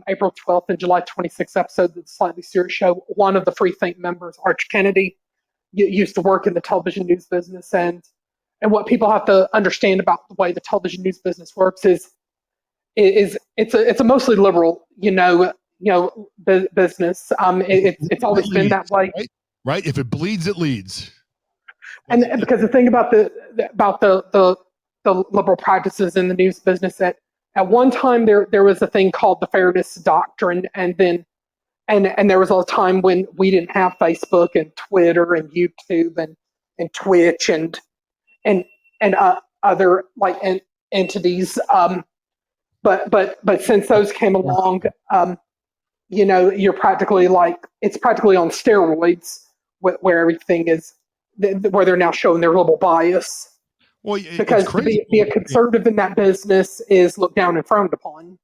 April 12th, and July 26th episode of the Slightly Serious Show, one of the Free Think members, Arch Kennedy, used to work in the television news business, and what people have to understand about the way the television news business works is it's a mostly liberal, business. It's always been that way. Right. If it bleeds, it leads. And because the thing about the liberal practices in the news business, at one time there was a thing called the fairness doctrine, and there was a time when we didn't have Facebook and Twitter and YouTube and Twitch and other entities. But since those came along, you're practically it's practically on steroids where everything is, where they're now showing their liberal bias. Well, because to be a conservative in that business is looked down and frowned upon.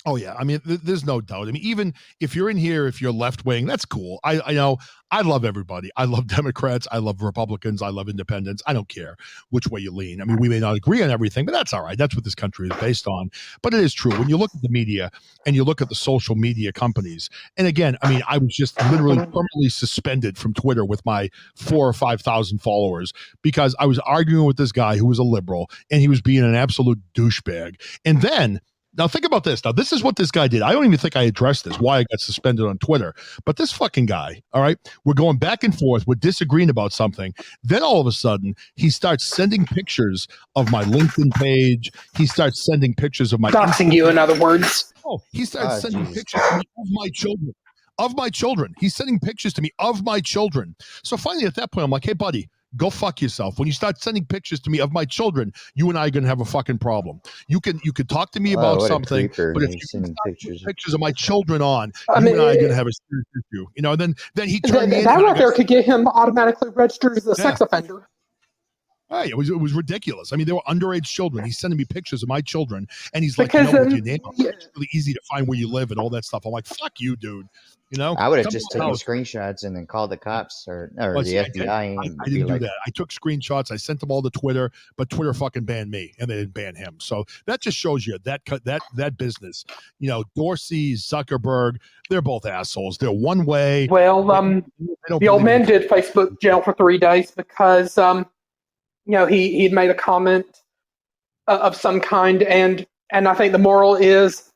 Oh, yeah. I mean, there's no doubt. I mean, even if you're in here, if you're left wing, that's cool. I know I love everybody. I love Democrats. I love Republicans. I love independents. I don't care which way you lean. I mean, we may not agree on everything, but that's all right. That's what this country is based on. But it is true. When you look at the media and you look at the social media companies, and again, I mean, I was just literally permanently suspended from Twitter with my 4,000 or 5,000 followers because I was arguing with this guy who was a liberal and he was being an absolute douchebag. And then, now think about this. Now, this is what this guy did. I don't even think I addressed this, why I got suspended on Twitter. But this fucking guy, all right, we're going back and forth. We're disagreeing about something. Then all of a sudden, he starts sending pictures of my LinkedIn page. He starts sending pictures of my... Doxing you, in other words. Oh, he starts sending pictures to me of my children. Of my children. He's sending pictures to me of my children. So finally, at that point, I'm like, hey, buddy, go fuck yourself. When you start sending pictures to me of my children, you and I are going to have a fucking problem. You can talk to me about something, but if you sending pictures of my children on, you and I are going to have a serious issue. And then he turned me in. That right there could get him automatically registered as a sex offender. Right, it was ridiculous. I mean, they were underage children. He's sending me pictures of my children, and he's like, with your name, it's really easy to find where you live and all that stuff. I'm like, fuck you, dude. I would have just taken screenshots and then called the cops or the FBI. I didn't do that. I took screenshots. I sent them all to Twitter, but Twitter fucking banned me, and they didn't ban him. So that just shows you that business. Dorsey, Zuckerberg, they're both assholes. They're one way. Well, the old man did Facebook jail for 3 days because he'd made a comment of some kind, and I think the moral is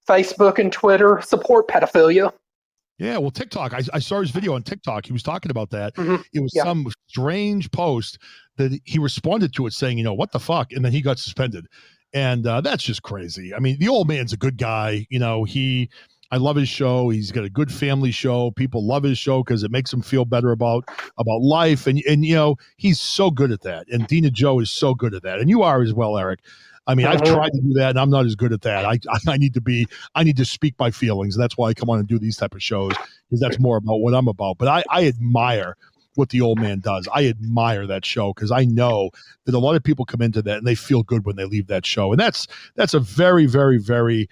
Facebook and Twitter support pedophilia. Yeah, well, TikTok, I saw his video on TikTok. He was talking about that. Mm-hmm. It was some strange post that he responded to it saying, what the fuck? And then he got suspended. And that's just crazy. I mean, the old man's a good guy. I love his show. He's got a good family show. People love his show because it makes them feel better about life. And he's so good at that. And Dina Joe is so good at that. And you are as well, Eric. I mean, I've tried to do that, and I'm not as good at that. I need to speak my feelings. And that's why I come on and do these type of shows, because that's more about what I'm about. But I admire what the old man does. I admire that show because I know that a lot of people come into that and they feel good when they leave that show. And that's a very, very, very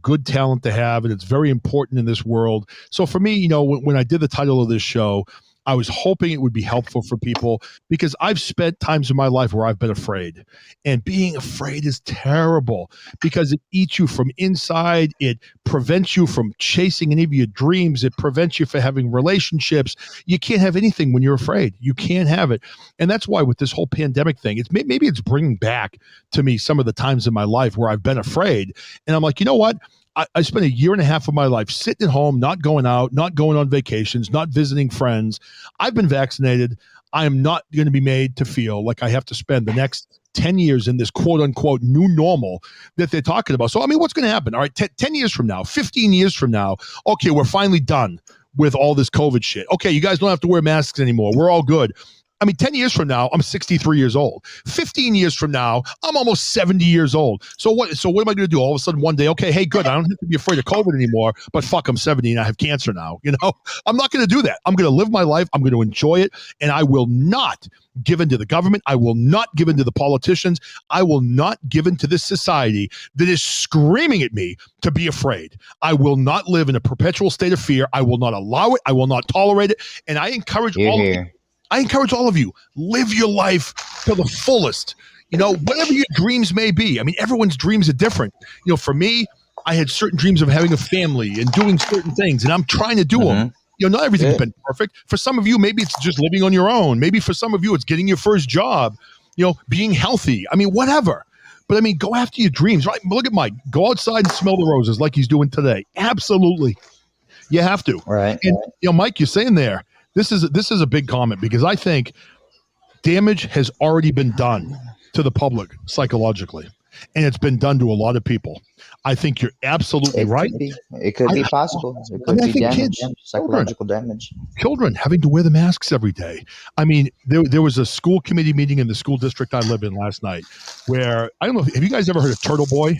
good talent to have, and it's very important in this world. So for me, when I did the title of this show, I was hoping it would be helpful for people because I've spent times in my life where I've been afraid, and being afraid is terrible because it eats you from inside. It prevents you from chasing any of your dreams. It prevents you from having relationships. You can't have anything when you're afraid. You can't have it. And that's why with this whole pandemic thing, maybe it's bringing back to me some of the times in my life where I've been afraid. And I'm like, you know what? I spent 1.5 years of my life sitting at home, not going out, not going on vacations, not visiting friends. I've been vaccinated. I am not going to be made to feel like I have to spend the next 10 years in this quote unquote new normal that they're talking about. So, I mean, what's going to happen? All right, 10 years from now, 15 years from now, okay, we're finally done with all this COVID shit. Okay, you guys don't have to wear masks anymore. We're all good. I mean, 10 years from now, I'm 63 years old. 15 years from now, I'm almost 70 years old. So what am I going to do? All of a sudden one day, okay, hey, good. I don't have to be afraid of COVID anymore, but fuck, I'm 70 and I have cancer now. I'm not going to do that. I'm going to live my life. I'm going to enjoy it. And I will not give in to the government. I will not give in to the politicians. I will not give in to this society that is screaming at me to be afraid. I will not live in a perpetual state of fear. I will not allow it. I will not tolerate it. And I encourage all of you, live your life to the fullest, whatever your dreams may be. I mean, everyone's dreams are different. For me, I had certain dreams of having a family and doing certain things, and I'm trying to do them. Not everything's been perfect. For some of you, maybe it's just living on your own. Maybe for some of you, it's getting your first job. being healthy. I mean, whatever. But I mean, go after your dreams, right? Look at Mike. Go outside and smell the roses like he's doing today. Absolutely. You have to. Right. And, Mike, you're saying there, this is a big comment because I think damage has already been done to the public psychologically. And it's been done to a lot of people. I think you're absolutely right. It could be possible. It could be damage, psychological damage. Children having to wear the masks every day. I mean, there was a school committee meeting in the school district I live in last night where, I don't know, have you guys ever heard of Turtle Boy?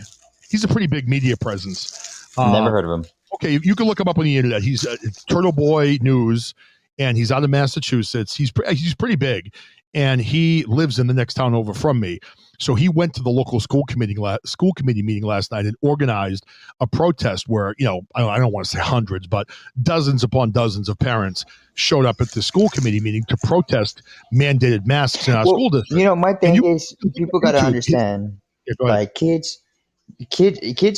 He's a pretty big media presence. Never heard of him. Okay, you can look him up on the internet. He's Turtle Boy News, and he's out of Massachusetts. He's pretty big, and he lives in the next town over from me. So he went to the local school committee meeting last night and organized a protest where, I don't want to say hundreds, but dozens upon dozens of parents showed up at the school committee meeting to protest mandated masks in our school district. My thing is, people got to understand, like kids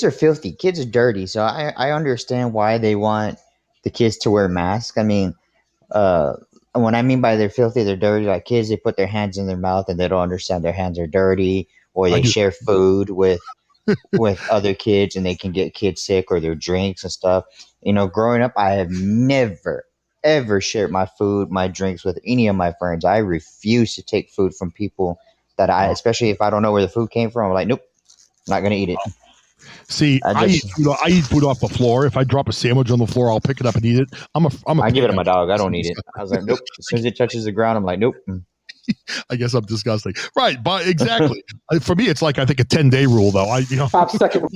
are filthy. Kids are dirty. So I understand why they want the kids to wear masks. I mean, when I mean by they're filthy, they're dirty, like kids, they put their hands in their mouth and they don't understand their hands are dirty, or they share food with other kids and they can get kids sick, or their drinks and stuff. Growing up, I have never, ever shared my food, my drinks with any of my friends. I refuse to take food from people especially if I don't know where the food came from. I'm like, nope, not going to eat it. See, I eat food off the floor. If I drop a sandwich on the floor, I'll pick it up and eat it. I give it to my dog. I don't eat it. I was like, nope. As soon as it touches the ground, I'm like, nope. I guess I'm disgusting. Right, but exactly. For me, it's like I think a 10-day rule, though. 5-second.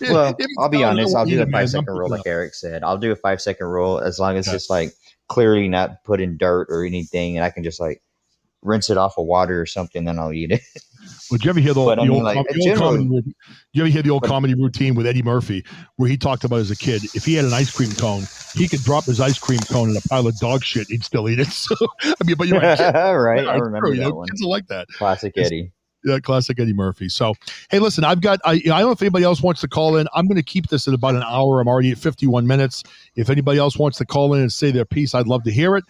Well, I'll be honest. I'll do the 5-second rule, like Eric said. I'll do a 5-second rule as long as it's like clearly not put in dirt or anything, and I can just like rinse it off with water or something. Then I'll eat it. Well, did you ever hear the old comedy routine with Eddie Murphy, where he talked about as a kid, if he had an ice cream cone, he could drop his ice cream cone in a pile of dog shit, he'd still eat it. So, but you're right. Right, I remember that one. Kids are like that. Classic Eddie. Yeah, classic Eddie Murphy. So, hey, listen, I don't know if anybody else wants to call in. I'm going to keep this at about an hour. I'm already at 51 minutes. If anybody else wants to call in and say their piece, I'd love to hear it.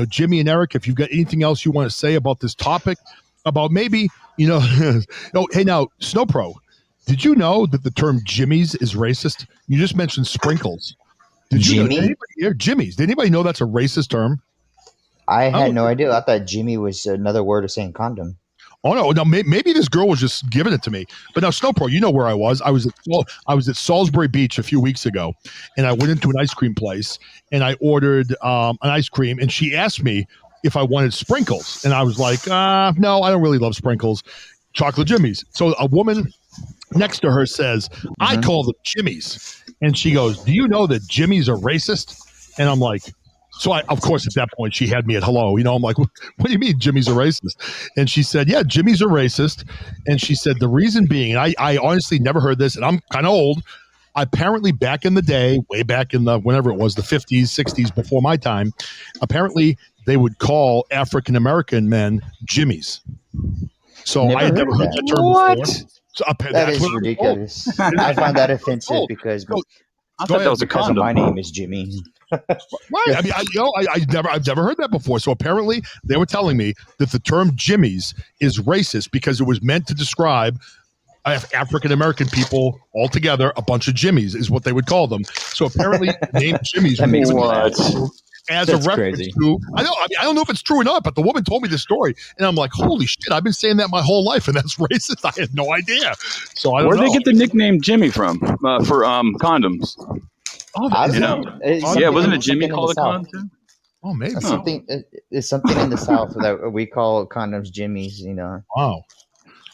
Jimmy and Eric, if you've got anything else you want to say about this topic, about maybe, hey, now, Snow Pro, did you know that the term Jimmy's is racist? You just mentioned sprinkles. Did Jimmy? You know, Jimmy's. Did anybody know that's a racist term? I had no idea. I thought Jimmy was another word of saying condom. Oh no! Maybe this girl was just giving it to me. But now, Snow Pro, you know where I was. I was at Salisbury Beach a few weeks ago, and I went into an ice cream place and I ordered an ice cream, and she asked me if I wanted sprinkles, and I was like, no, I don't really love sprinkles. Chocolate Jimmy's. So a woman next to her says, I call them Jimmy's, and she goes, do you know that Jimmy's are racist? And I'm like. So of course, at that point, she had me at hello. I'm like, what do you mean Jimmy's are racist? And she said, yeah, Jimmy's are racist. And she said, the reason being, and I honestly never heard this, and I'm kind of old. Apparently back in the day, way back in whenever it was, the 50s, 60s, before my time, apparently they would call African-American men Jimmys. So I had never heard that term before. So, that is ridiculous. I find that offensive because I thought that was a condom. My name is Jimmy. Right. I mean, I've never heard that before. So apparently they were telling me that the term Jimmy's is racist because it was meant to describe African-American people all together. A bunch of Jimmys is what they would call them. So apparently the name Jimmy's that makes what? As a reference to, I don't know if it's true or not, but the woman told me this story, and I'm like, holy shit, I've been saying that my whole life, and that's racist. I had no idea. So I don't know. Where'd they get the nickname Jimmy from for condoms? Oh, wasn't it Jimmy called a condom too? Oh, maybe. It's something in the South that we call condoms Jimmys, Wow.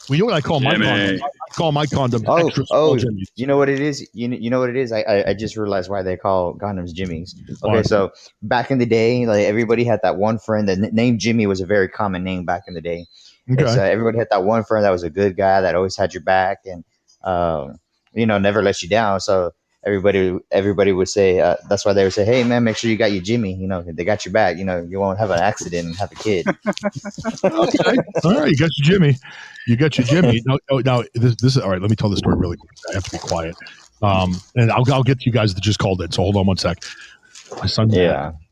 Well, you know what I call my condom? I call my condom extra small Jimmys. You know what it is? You know what it is? I just realized why they call condoms Jimmys. Okay, so back in the day, like everybody had that one friend. The name Jimmy was a very common name back in the day. Okay. So everybody had that one friend that was a good guy that always had your back and never let you down. So everybody would say that's why they would say, hey man, make sure you got your Jimmy, they got your back, you won't have an accident and have a kid. Okay. All right, you got your Jimmy. Now this is all right. Let me tell the story really quick. I have to be quiet, and I'll get to you guys that just called it, so hold on one sec. My son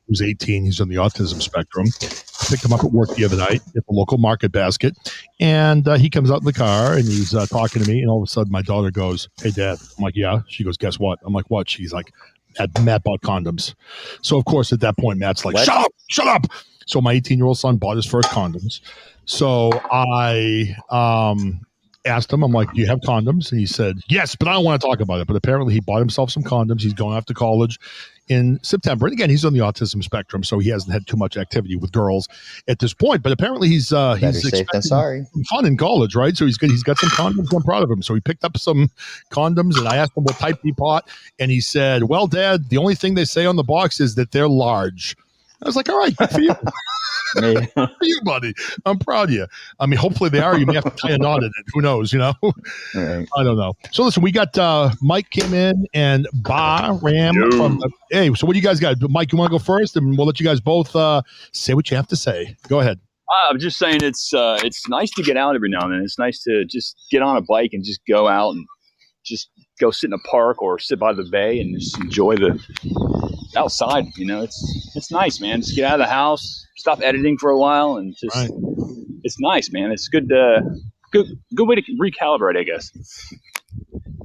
who's 18. He's on the autism spectrum. I picked him up at work the other night at the local Market Basket, and he comes out in the car and he's talking to me, and all of a sudden my daughter goes, "Hey, Dad." I'm like, "Yeah." She goes, "Guess what?" I'm like, "What?" She's like, "Matt bought condoms." So of course at that point Matt's like, What? Shut up. So my 18-year-old son bought his first condoms. So I asked him, I'm like, "Do you have condoms?" And he said, "Yes, but I don't want to talk about it." But apparently he bought himself some condoms. He's going off to college in September. And again, he's on the autism spectrum, so he hasn't had too much activity with girls at this point. But apparently he's safe than sorry. Fun in college, right? So he's good. He's got some condoms. I'm proud of him. So he picked up some condoms, and I asked him what type he bought, and he said, "Well, Dad, the only thing they say on the box is that they're large." I was like, "All right, good for you." Good for you, buddy. I'm proud of you. I mean, hopefully they are. You may have to tie a knot in it. Who knows, Right. I don't know. So listen, we got Mike came in and Baa-Ram from hey, so what do you guys got? Mike, you want to go first, and we'll let you guys both say what you have to say. Go ahead. I'm just saying it's nice to get out every now and then. It's nice to just get on a bike and just go out and just go sit in a park or sit by the bay and just enjoy the outside. It's nice, man. Just get out of the house, stop editing for a while, and just It's nice, man. It's good way to recalibrate, I guess.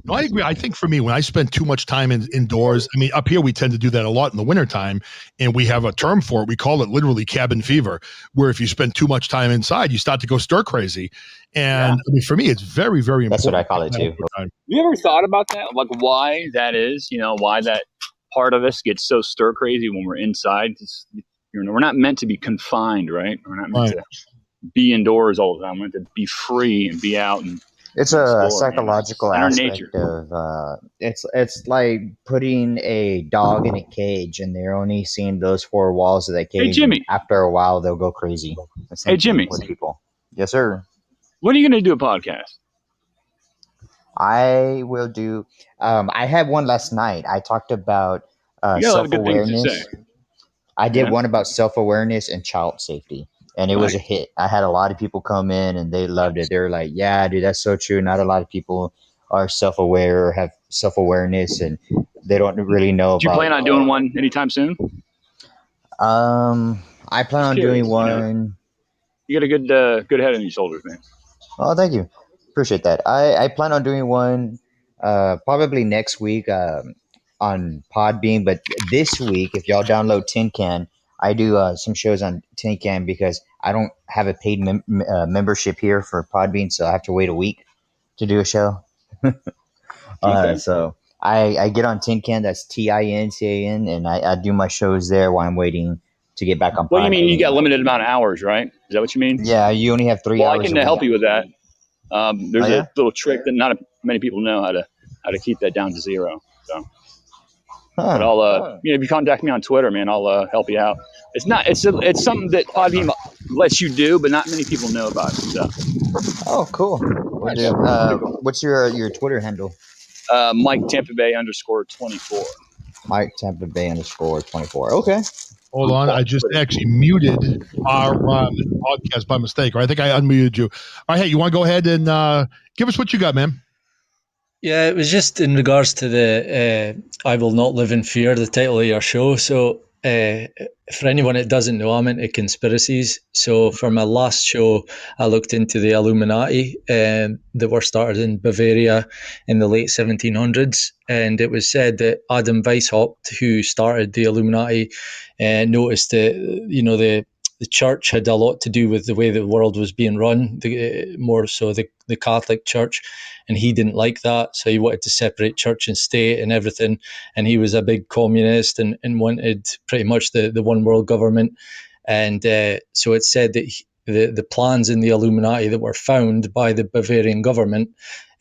No, I agree. I think for me, when I spend too much time indoors, I mean, up here, we tend to do that a lot in the wintertime, and we have a term for it. We call it literally cabin fever, where if you spend too much time inside, you start to go stir crazy. And I mean, for me, it's very, very important. That's what I call it too. Have you ever thought about that? Like why that is, why that part of us gets so stir crazy when we're inside? We're not meant to be confined, right? We're not meant to be indoors all the time. We're meant to be free and be out and it's a psychological aspect of it's like putting a dog in a cage and they're only seeing those four walls of that cage. Hey, Jimmy. After a while, they'll go crazy. Hey, Jimmy. With people. Yes, sir. When are you going to do a podcast? I will do. I had one last night. I talked about self-awareness. I did one about self-awareness and child safety. And it was a hit. I had a lot of people come in and they loved it. They were like, "Yeah, dude, that's so true. Not a lot of people are self-aware or have self-awareness, and they don't really know." Do you plan on doing one anytime soon? I plan on doing one. You got a good head on your shoulders, man. Oh, thank you. Appreciate that. I plan on doing one probably next week on Podbean. But this week, if y'all download Tin Can, I do some shows on Tin Can because I don't have a paid membership here for Podbean, so I have to wait a week to do a show. So I get on Tin Can, that's TINCAN, and I do my shows there while I'm waiting to get back on Podbean. Well, you mean you got a limited amount of hours, right? Is that what you mean? Yeah, you only have 3 hours. Well, I can help you with that. There's a little trick that not many people know how to keep that down to 0. So. But I'll, if you contact me on Twitter, man, I'll help you out. It's something that Podbean lets you do, but not many people know about it. So. Oh, cool. What's your Twitter handle? Mike Tampa Bay _24. Mike Tampa Bay _24. Okay. Hold on. I just actually muted our podcast by mistake, or I think I unmuted you. All right. Hey, you want to go ahead and give us what you got, man? Yeah, it was just in regards to the I Will Not Live in Fear, the title of your show. So for anyone that doesn't know, I'm into conspiracies. So for my last show, I looked into the Illuminati that were started in Bavaria in the late 1700s. And it was said that Adam Weishaupt, who started the Illuminati, noticed that, the church had a lot to do with the way the world was being run, more so the Catholic Church, and he didn't like that. So he wanted to separate church and state and everything. And he was a big communist and wanted pretty much the one world government. And so it's said that the plans in the Illuminati that were found by the Bavarian government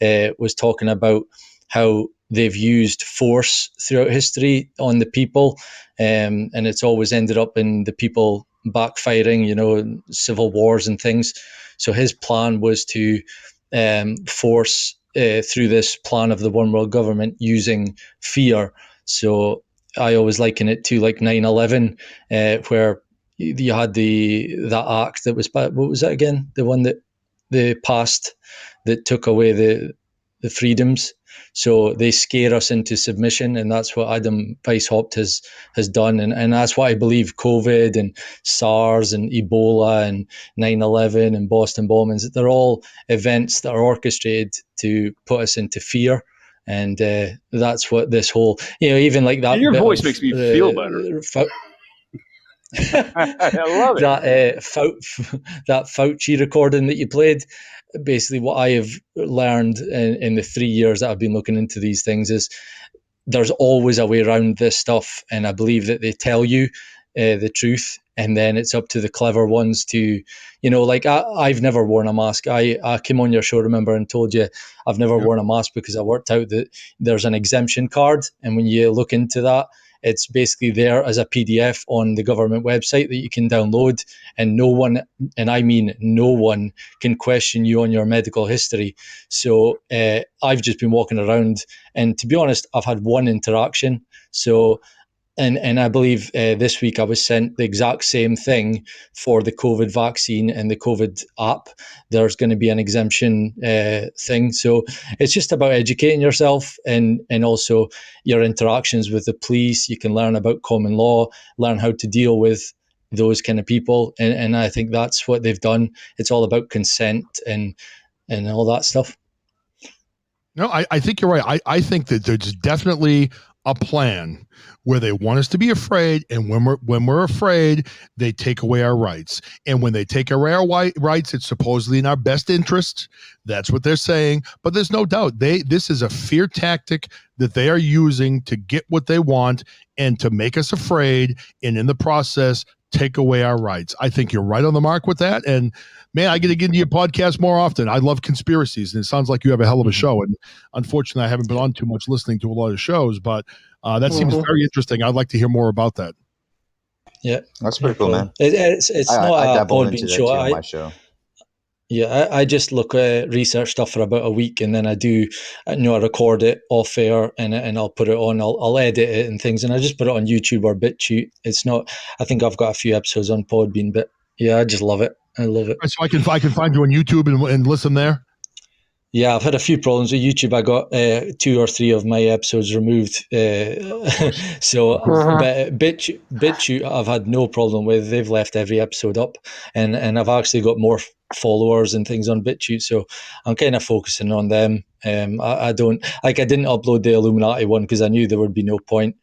was talking about how they've used force throughout history on the people. And it's always ended up in the people backfiring, civil wars and things. So his plan was to force through this plan of the one world government using fear. So I always liken it to like 9/11, where you had that act that was, what was that again? The one that they passed that took away the freedoms. So they scare us into submission, and that's what Adam Weishaupt has done. And that's what I believe COVID and SARS and Ebola and 9/11 and Boston bombings, they're all events that are orchestrated to put us into fear. And that's what this whole, even like that. And your voice makes me feel better. I love it. That Fauci recording that you played. Basically, what I have learned in the 3 years that I've been looking into these things is there's always a way around this stuff, and I believe that they tell you the truth, and then it's up to the clever ones to, like I've never worn a mask. I came on your show, remember, and told you I've never worn a mask because I worked out that there's an exemption card, and when you look into that, it's basically there as a PDF on the government website that you can download, and no one, and I mean no one, can question you on your medical history. So I've just been walking around, and to be honest, I've had one interaction. So and I believe this week I was sent the exact same thing for the COVID vaccine and the COVID app. There's going to be an exemption thing. So it's just about educating yourself and also your interactions with the police. You can learn about common law, learn how to deal with those kind of people. And I think that's what they've done. It's all about consent and all that stuff. No, I think you're right. I think that there's definitely a plan where they want us to be afraid, and when we're afraid, they take away our rights. And when they take away our rights, it's supposedly in our best interest. That's what they're saying. But there's no doubt this is a fear tactic that they are using to get what they want and to make us afraid, and in the process, take away our rights. I think you're right on the mark with that. And man, I get to get into your podcast more often. I love conspiracies, and it sounds like you have a hell of a show. And unfortunately, I haven't been on too much listening to a lot of shows, but that seems very interesting. I'd like to hear more about that. Yeah, that's pretty cool, man. It's not a Podbean show. On my show. Yeah, I just look at research stuff for about a week, and then I do, I record it off air, and I'll put it on. I'll edit it and things, and I just put it on YouTube or BitChute. It's not. I think I've got a few episodes on Podbean, but yeah, I just love it. I love it. So I can find you on YouTube and listen there. Yeah, I've had a few problems with YouTube. I got 2 or 3 of my episodes removed. So but BitChute, I've had no problem with. They've left every episode up, and I've actually got more followers and things on BitChute. So I'm kind of focusing on them. I didn't upload the Illuminati one because I knew there would be no point.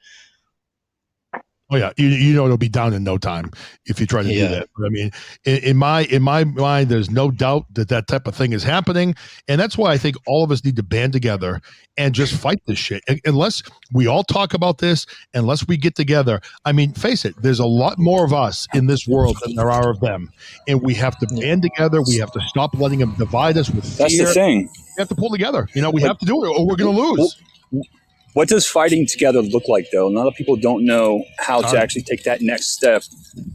Oh yeah, it'll be down in no time if you try to do that. But I mean, in my mind, there's no doubt that type of thing is happening, and that's why I think all of us need to band together and just fight this shit. Unless we all talk about this, unless we get together. I mean, face it, there's a lot more of us in this world than there are of them, and we have to band together. We have to stop letting them divide us with fear. That's the thing. We have to pull together. We have to do it, or we're going to lose. What does fighting together look like, though? A lot of people don't know how to actually take that next step,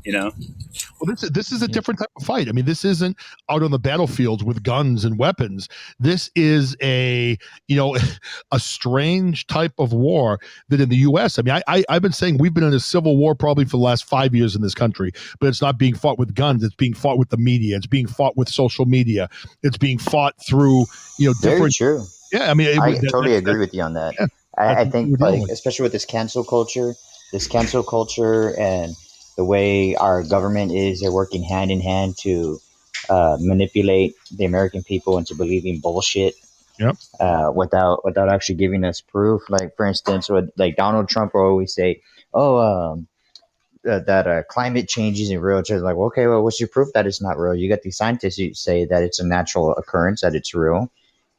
Well, this is a different type of fight. I mean, this isn't out on the battlefields with guns and weapons. This is a strange type of war that in the U.S., I mean, I've been saying we've been in a civil war probably for the last 5 years in this country, but it's not being fought with guns. It's being fought with the media. It's being fought with social media. It's being fought through, different. Very true. Yeah, I mean, I totally agree with you on that. Yeah. I think, especially with this cancel culture, and the way our government is, they're working hand in hand to manipulate the American people into believing bullshit. Yep. Without actually giving us proof. Like, for instance, like Donald Trump will always say, that climate change isn't real. It's just like, okay, well, what's your proof that it's not real? You got these scientists who say that it's a natural occurrence, that it's real.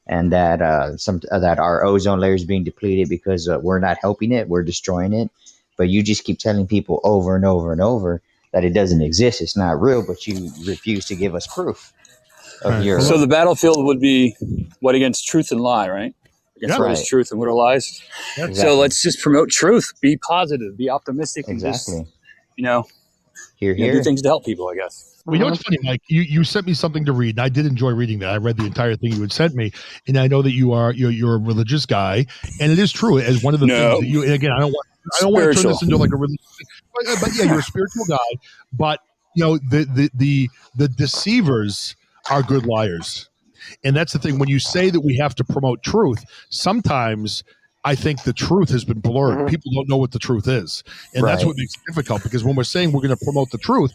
And that that our ozone layer is being depleted because we're not helping it, we're destroying it. But you just keep telling people over and over and over that it doesn't exist, it's not real, but you refuse to give us proof of your. So the battlefield would be what against truth and lie, right? Against what is truth and what are lies. Yeah, exactly. So let's just promote truth, be positive, be optimistic, exactly. And just, do things to help people, I guess. Well, it's funny, Mike. You sent me something to read, and I did enjoy reading that. I read the entire thing you had sent me, and I know that you're a religious guy, and it is true. As one of the things that you, and again, I don't want to turn this into like a religious thing, but yeah, you're a spiritual guy. But the deceivers are good liars. And that's the thing. When you say that we have to promote truth, sometimes I think the truth has been blurred. Mhm. People don't know what the truth is. And that's what makes it difficult, because when we're saying we're going to promote the truth,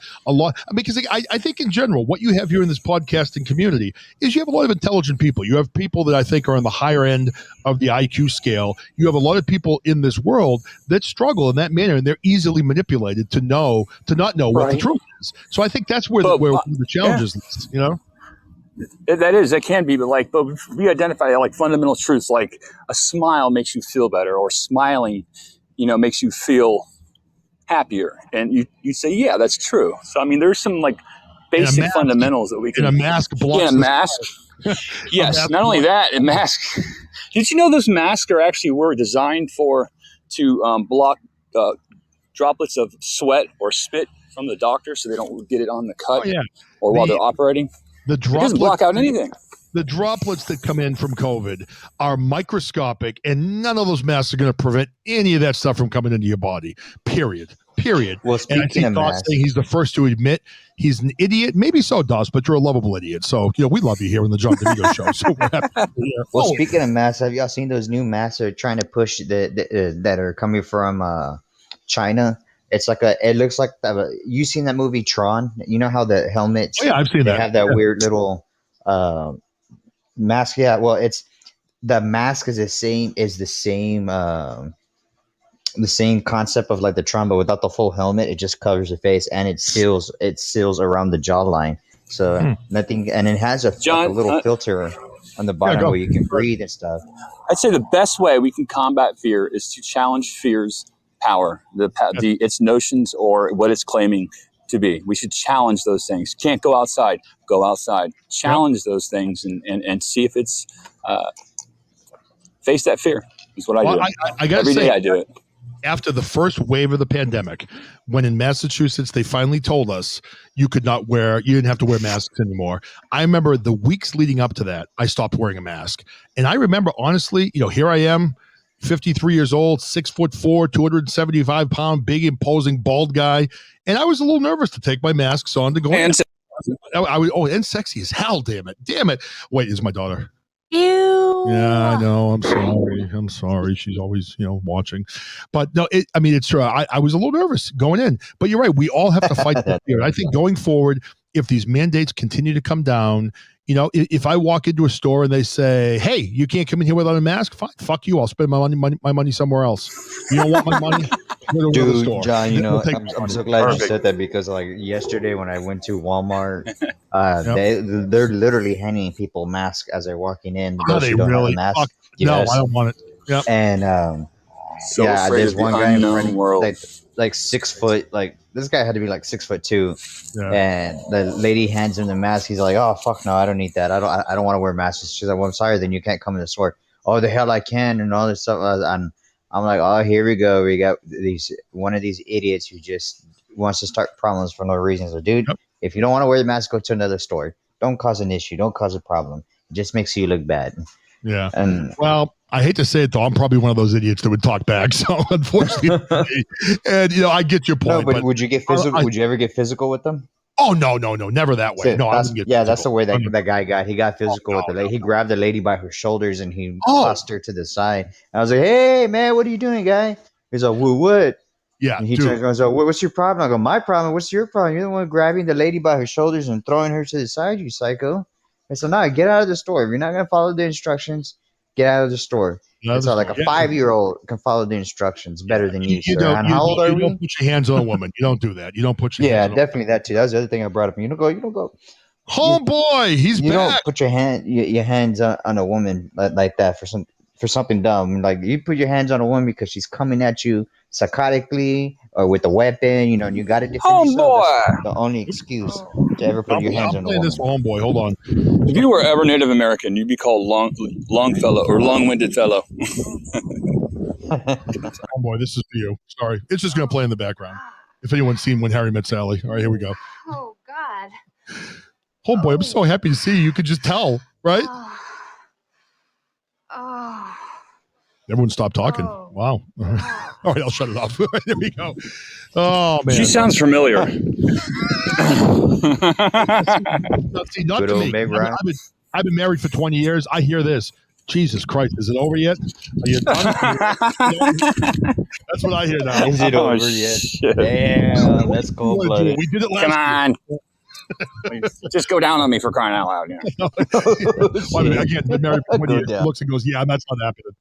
because I think in general, what you have here in this podcasting community is you have a lot of intelligent people. You have people that I think are on the higher end of the IQ scale. You have a lot of people in this world that struggle in that manner, and they're easily manipulated to not know what the truth is. So I think that's where the challenge is, you know? That can be, but we identify like fundamental truths, like a smile makes you feel better, or smiling, makes you feel happier. And you say, yeah, that's true. So, I mean, there's some like basic fundamentals that we can. And a mask blocks. A mask. Yes. Not only that, a mask. Did you know those masks were designed to block droplets of sweat or spit from the doctor, so they don't get it on the cut or while they're operating? It doesn't block out anything. The droplets that come in from COVID are microscopic, and none of those masks are going to prevent any of that stuff from coming into your body. Period. Well, speaking of masks, he's the first to admit he's an idiot. Maybe so, Doss, but you're a lovable idiot. So, we love you here in the John DeVito Show. So we're happy to Well, speaking of masks, have y'all seen those new masks they're trying to push that are coming from China? It's like it looks like you seen that movie Tron? You know how the helmets? Oh, yeah, I've seen that. They have that weird little mask. Yeah, well, the mask is the same concept of like the Tron, but without the full helmet. It just covers the face, and it seals around the jawline. So nothing, and it has a little filter on the bottom where you can breathe and stuff. I'd say the best way we can combat fear is to challenge fear's power, its notions or what it's claiming to be. We should challenge those things. Can't go outside. Go outside. Challenge those things and see if it's face that fear. Is what I do. I gotta Every day I do it. After the first wave of the pandemic, when in Massachusetts they finally told us you didn't have to wear masks anymore. I remember the weeks leading up to that, I stopped wearing a mask. And I remember, honestly, here I am, 53 years old, 6'4", 275-pound, big, imposing, bald guy. And I was a little nervous to take my masks on to go in. And sexy as hell, damn it. Wait, is my daughter. Ew. Yeah, I know. I'm sorry. She's always, watching. But no, it's true. I was a little nervous going in. But you're right. We all have to fight that fear. I think going forward, if these mandates continue to come down, if I walk into a store and they say, hey, you can't come in here without a mask, fine, fuck you. I'll spend my money somewhere else. You don't want my money? Dude, John, I'm so glad you said that, because like yesterday when I went to Walmart, they're literally handing people masks as they're walking in. Are they really? No, I don't want it. Yep. And there's one guy in front of me, like 6 foot, like this guy had to be like 6'2", and the lady hands him the mask. He's like, "Oh fuck no, I don't need that. I don't want to wear masks." She's like, "Well, I'm sorry, then you can't come in the store." "Oh, the hell I can," and all this stuff. I'm like, "Oh, here we go. We got one of these idiots who just wants to start problems for no reason." So, dude, if you don't want to wear the mask, go to another store. Don't cause an issue. Don't cause a problem. It just makes you look bad. Yeah. And well, I hate to say it though, I'm probably one of those idiots that would talk back. So unfortunately, and I get your point. No, but would you get physical? Would you ever get physical with them? Oh no, never that way. No, I wouldn't get physical. That's the way that guy got. He got physical with the lady. He grabbed the lady by her shoulders and he tossed her to the side. And I was like, "Hey man, what are you doing, guy?" He's like, "What?" Yeah. And he turns around and goes, "What's your problem?" I go, "My problem. What's your problem? You're the one grabbing the lady by her shoulders and throwing her to the side, you psycho." I said, "No, get out of the store. If you're not gonna follow the instructions, get out of the store." It's like a 5-year-old can follow the instructions better than you. How old are we? You don't put your hands on a woman. You don't do that. You don't put your hands on definitely that too. That was the other thing I brought up. You don't go. Homeboy, he's you back. Don't put your hands on a woman like that for something dumb. Like you put your hands on a woman because she's coming at you psychotically or with a weapon, and you got to defend yourself. That's the only excuse to ever put your hands on a woman. This homeboy. Hold on. If you were ever Native American, you'd be called long fellow or long-winded fellow. Homeboy, this is for you. Sorry. It's just going to play in the background. If anyone's seen When Harry Met Sally. All right, here we go. Oh, God. Homeboy, I'm so happy to see you. You could just tell, right? Oh. Everyone stopped talking. Oh. Wow. All right, I'll shut it off. There we go. Oh, man. She sounds familiar. See, not to me. I've been married for 20 years. I hear this. Jesus Christ, is it over yet? Are you done? That's what I hear now. Is it over yet? Damn, that's cold blooded. We did it last Come on. Just go down on me for crying out loud. Again, been married for 20 years. Looks and goes, yeah, that's not happening.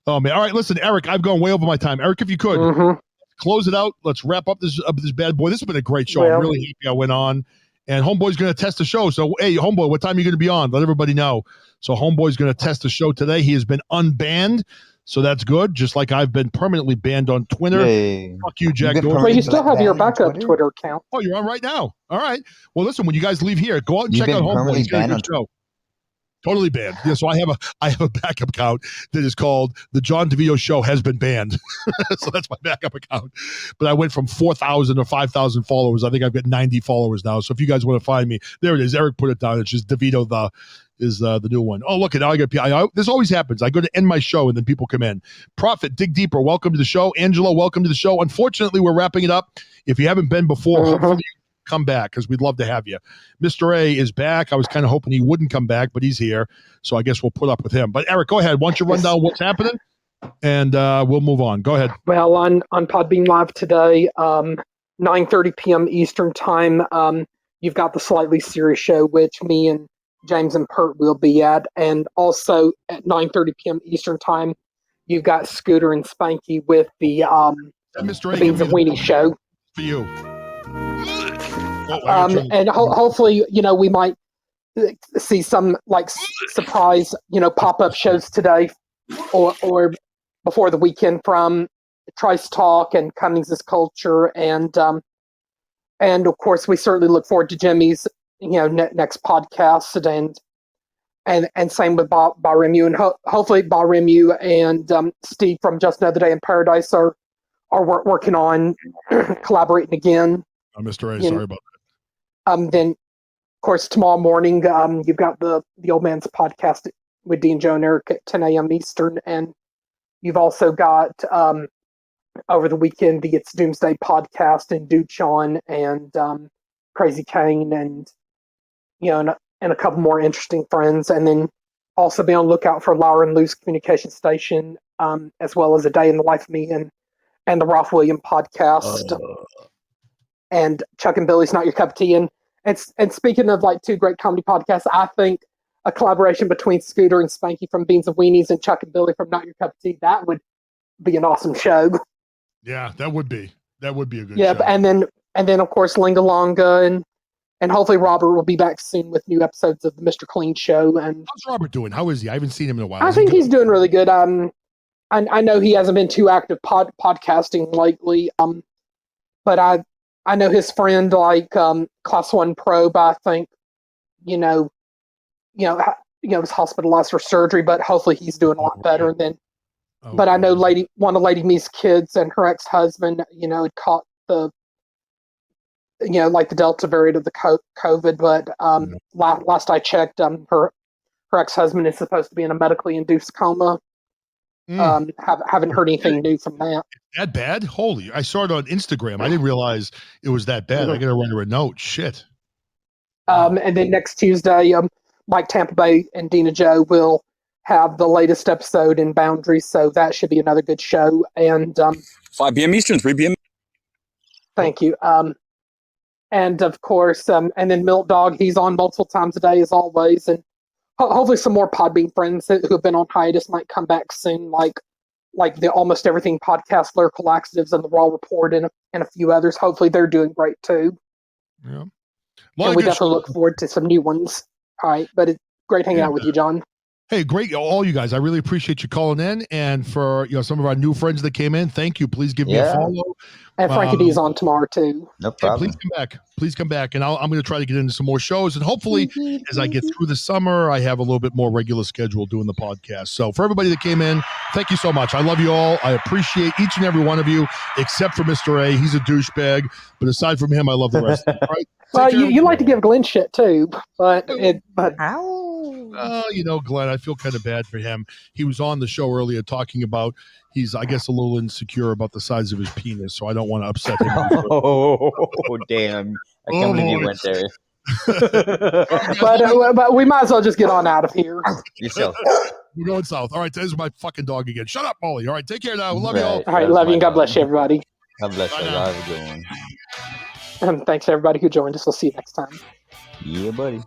Oh, man. All right, listen, Eric, I've gone way over my time. Eric, if you could, close it out. Let's wrap up this bad boy. This has been a great show. I'm really happy I went on. And Homeboy's going to test the show. So, hey, Homeboy, what time are you going to be on? Let everybody know. So, Homeboy's going to test the show today. He has been unbanned. So that's good. Just like I've been permanently banned on Twitter. Yay. Fuck you, Jack Dorsey. Well, you still have your backup Twitter account. Oh, you're on right now. All right. Well, listen, when you guys leave here, go out and check out Homeboy. He's got a good show. Totally banned. Yeah, so I have a backup account that is called The John DeVito Show Has Been Banned. So that's my backup account. But I went from 4,000 or 5,000 followers. I think I've got 90 followers now. So if you guys want to find me, there it is. Eric put it down. It's just DeVito is the new one. Oh, look, now I got this always happens. I go to end my show and then people come in. Prophet, dig deeper. Welcome to the show. Angela, welcome to the show. Unfortunately, we're wrapping it up. If you haven't been before, hopefully come back because we'd love to have you. Mr. A is back. I was kind of hoping he wouldn't come back, but he's here. So I guess we'll put up with him. But Eric, go ahead. Why don't you run down what's happening? And we'll move on. Go ahead. Well, on Podbean Live today, 9:30 p.m. Eastern time, you've got the Slightly Serious Show, which me and James and Pert will be at. And also at 9:30 p.m. Eastern time, you've got Scooter and Spanky with the Mr. A, Beans and Weenie Show. For you. And hopefully, we might see some surprise, pop-up shows today or before the weekend from Trice Talk and Cummings' Culture. And of course, we certainly look forward to Jimmy's, next podcast and same with Baa-Ram EWE. And hopefully Baa-Ram EWE and Steve from Just Another Day in Paradise are working on collaborating again. Oh, Mr. A, sorry about that. Then, of course, tomorrow morning, you've got the Old Man's Podcast with Dean, Joe, and Eric at 10 a.m. Eastern. And you've also got, over the weekend, the It's Doomsday Podcast and Dude Sean and Crazy Kane and a couple more interesting friends. And then also be on the lookout for Laura and Lou's Communication Station, as well as A Day in the Life of Me and the Ralph William Podcast. And Chuck and Billy's Not Your Cup of Tea. And speaking of two great comedy podcasts, I think a collaboration between Scooter and Spanky from Beans and Weenies and Chuck and Billy from Not Your Cup of Tea, that would be an awesome show. Yeah, that would be a good show. Yeah, and then of course Linga Longa and hopefully Robert will be back soon with new episodes of the Mr. Clean Show. And how's Robert doing? How is he? I haven't seen him in a while. I think he's doing really good. I know he hasn't been too active podcasting lately. But I know his friend Class 1 Probe, I think, was hospitalized for surgery, but hopefully he's doing a lot better than. But I know one of Lady Me's kids and her ex-husband, had caught the Delta variant of the COVID. But last I checked, her ex-husband is supposed to be in a medically induced coma. Haven't heard anything new from that. That bad? Holy! I saw it on Instagram. I didn't realize it was that bad. I gotta run her a note. Shit. And then next Tuesday, Mike Tampa Bay and Dina Joe will have the latest episode in Boundaries, so that should be another good show. And 5 p.m. Eastern, 3 p.m. Thank you. And of course, and then Milk Dog, he's on multiple times a day as always, and hopefully some more Podbean friends who have been on hiatus might come back soon, like the Almost Everything Podcast, Lyrical Laxatives, and the Raw Report, and a few others. Hopefully they're doing great too. Yeah. And we definitely look forward to some new ones. All right, but it's great hanging out with you, John. Hey, great, all you guys. I really appreciate you calling in, and for some of our new friends that came in, thank you. Please give me a follow. And Frankie D's on tomorrow too. No problem. Please come back. Please come back, and I'm going to try to get into some more shows, and hopefully, as I get through the summer, I have a little bit more regular schedule doing the podcast. So, for everybody that came in, thank you so much. I love you all. I appreciate each and every one of you, except for Mr. A. He's a douchebag, but aside from him, I love the rest of you. All right? Well, you like to give Glenn shit too, but Glenn, I feel kind of bad for him. He was on the show earlier talking about he's, I guess, a little insecure about the size of his penis, so I don't want to upset him. Oh, damn. I can't believe you went there. but we might as well just get on out of here. Yourself. We're going south. All right, this is my fucking dog again. Shut up, Molly. All right, take care now. Love you all. All right, love you and God bless you, everybody. God bless you. Have a good one. And thanks to everybody who joined us. We'll see you next time. Yeah, buddy.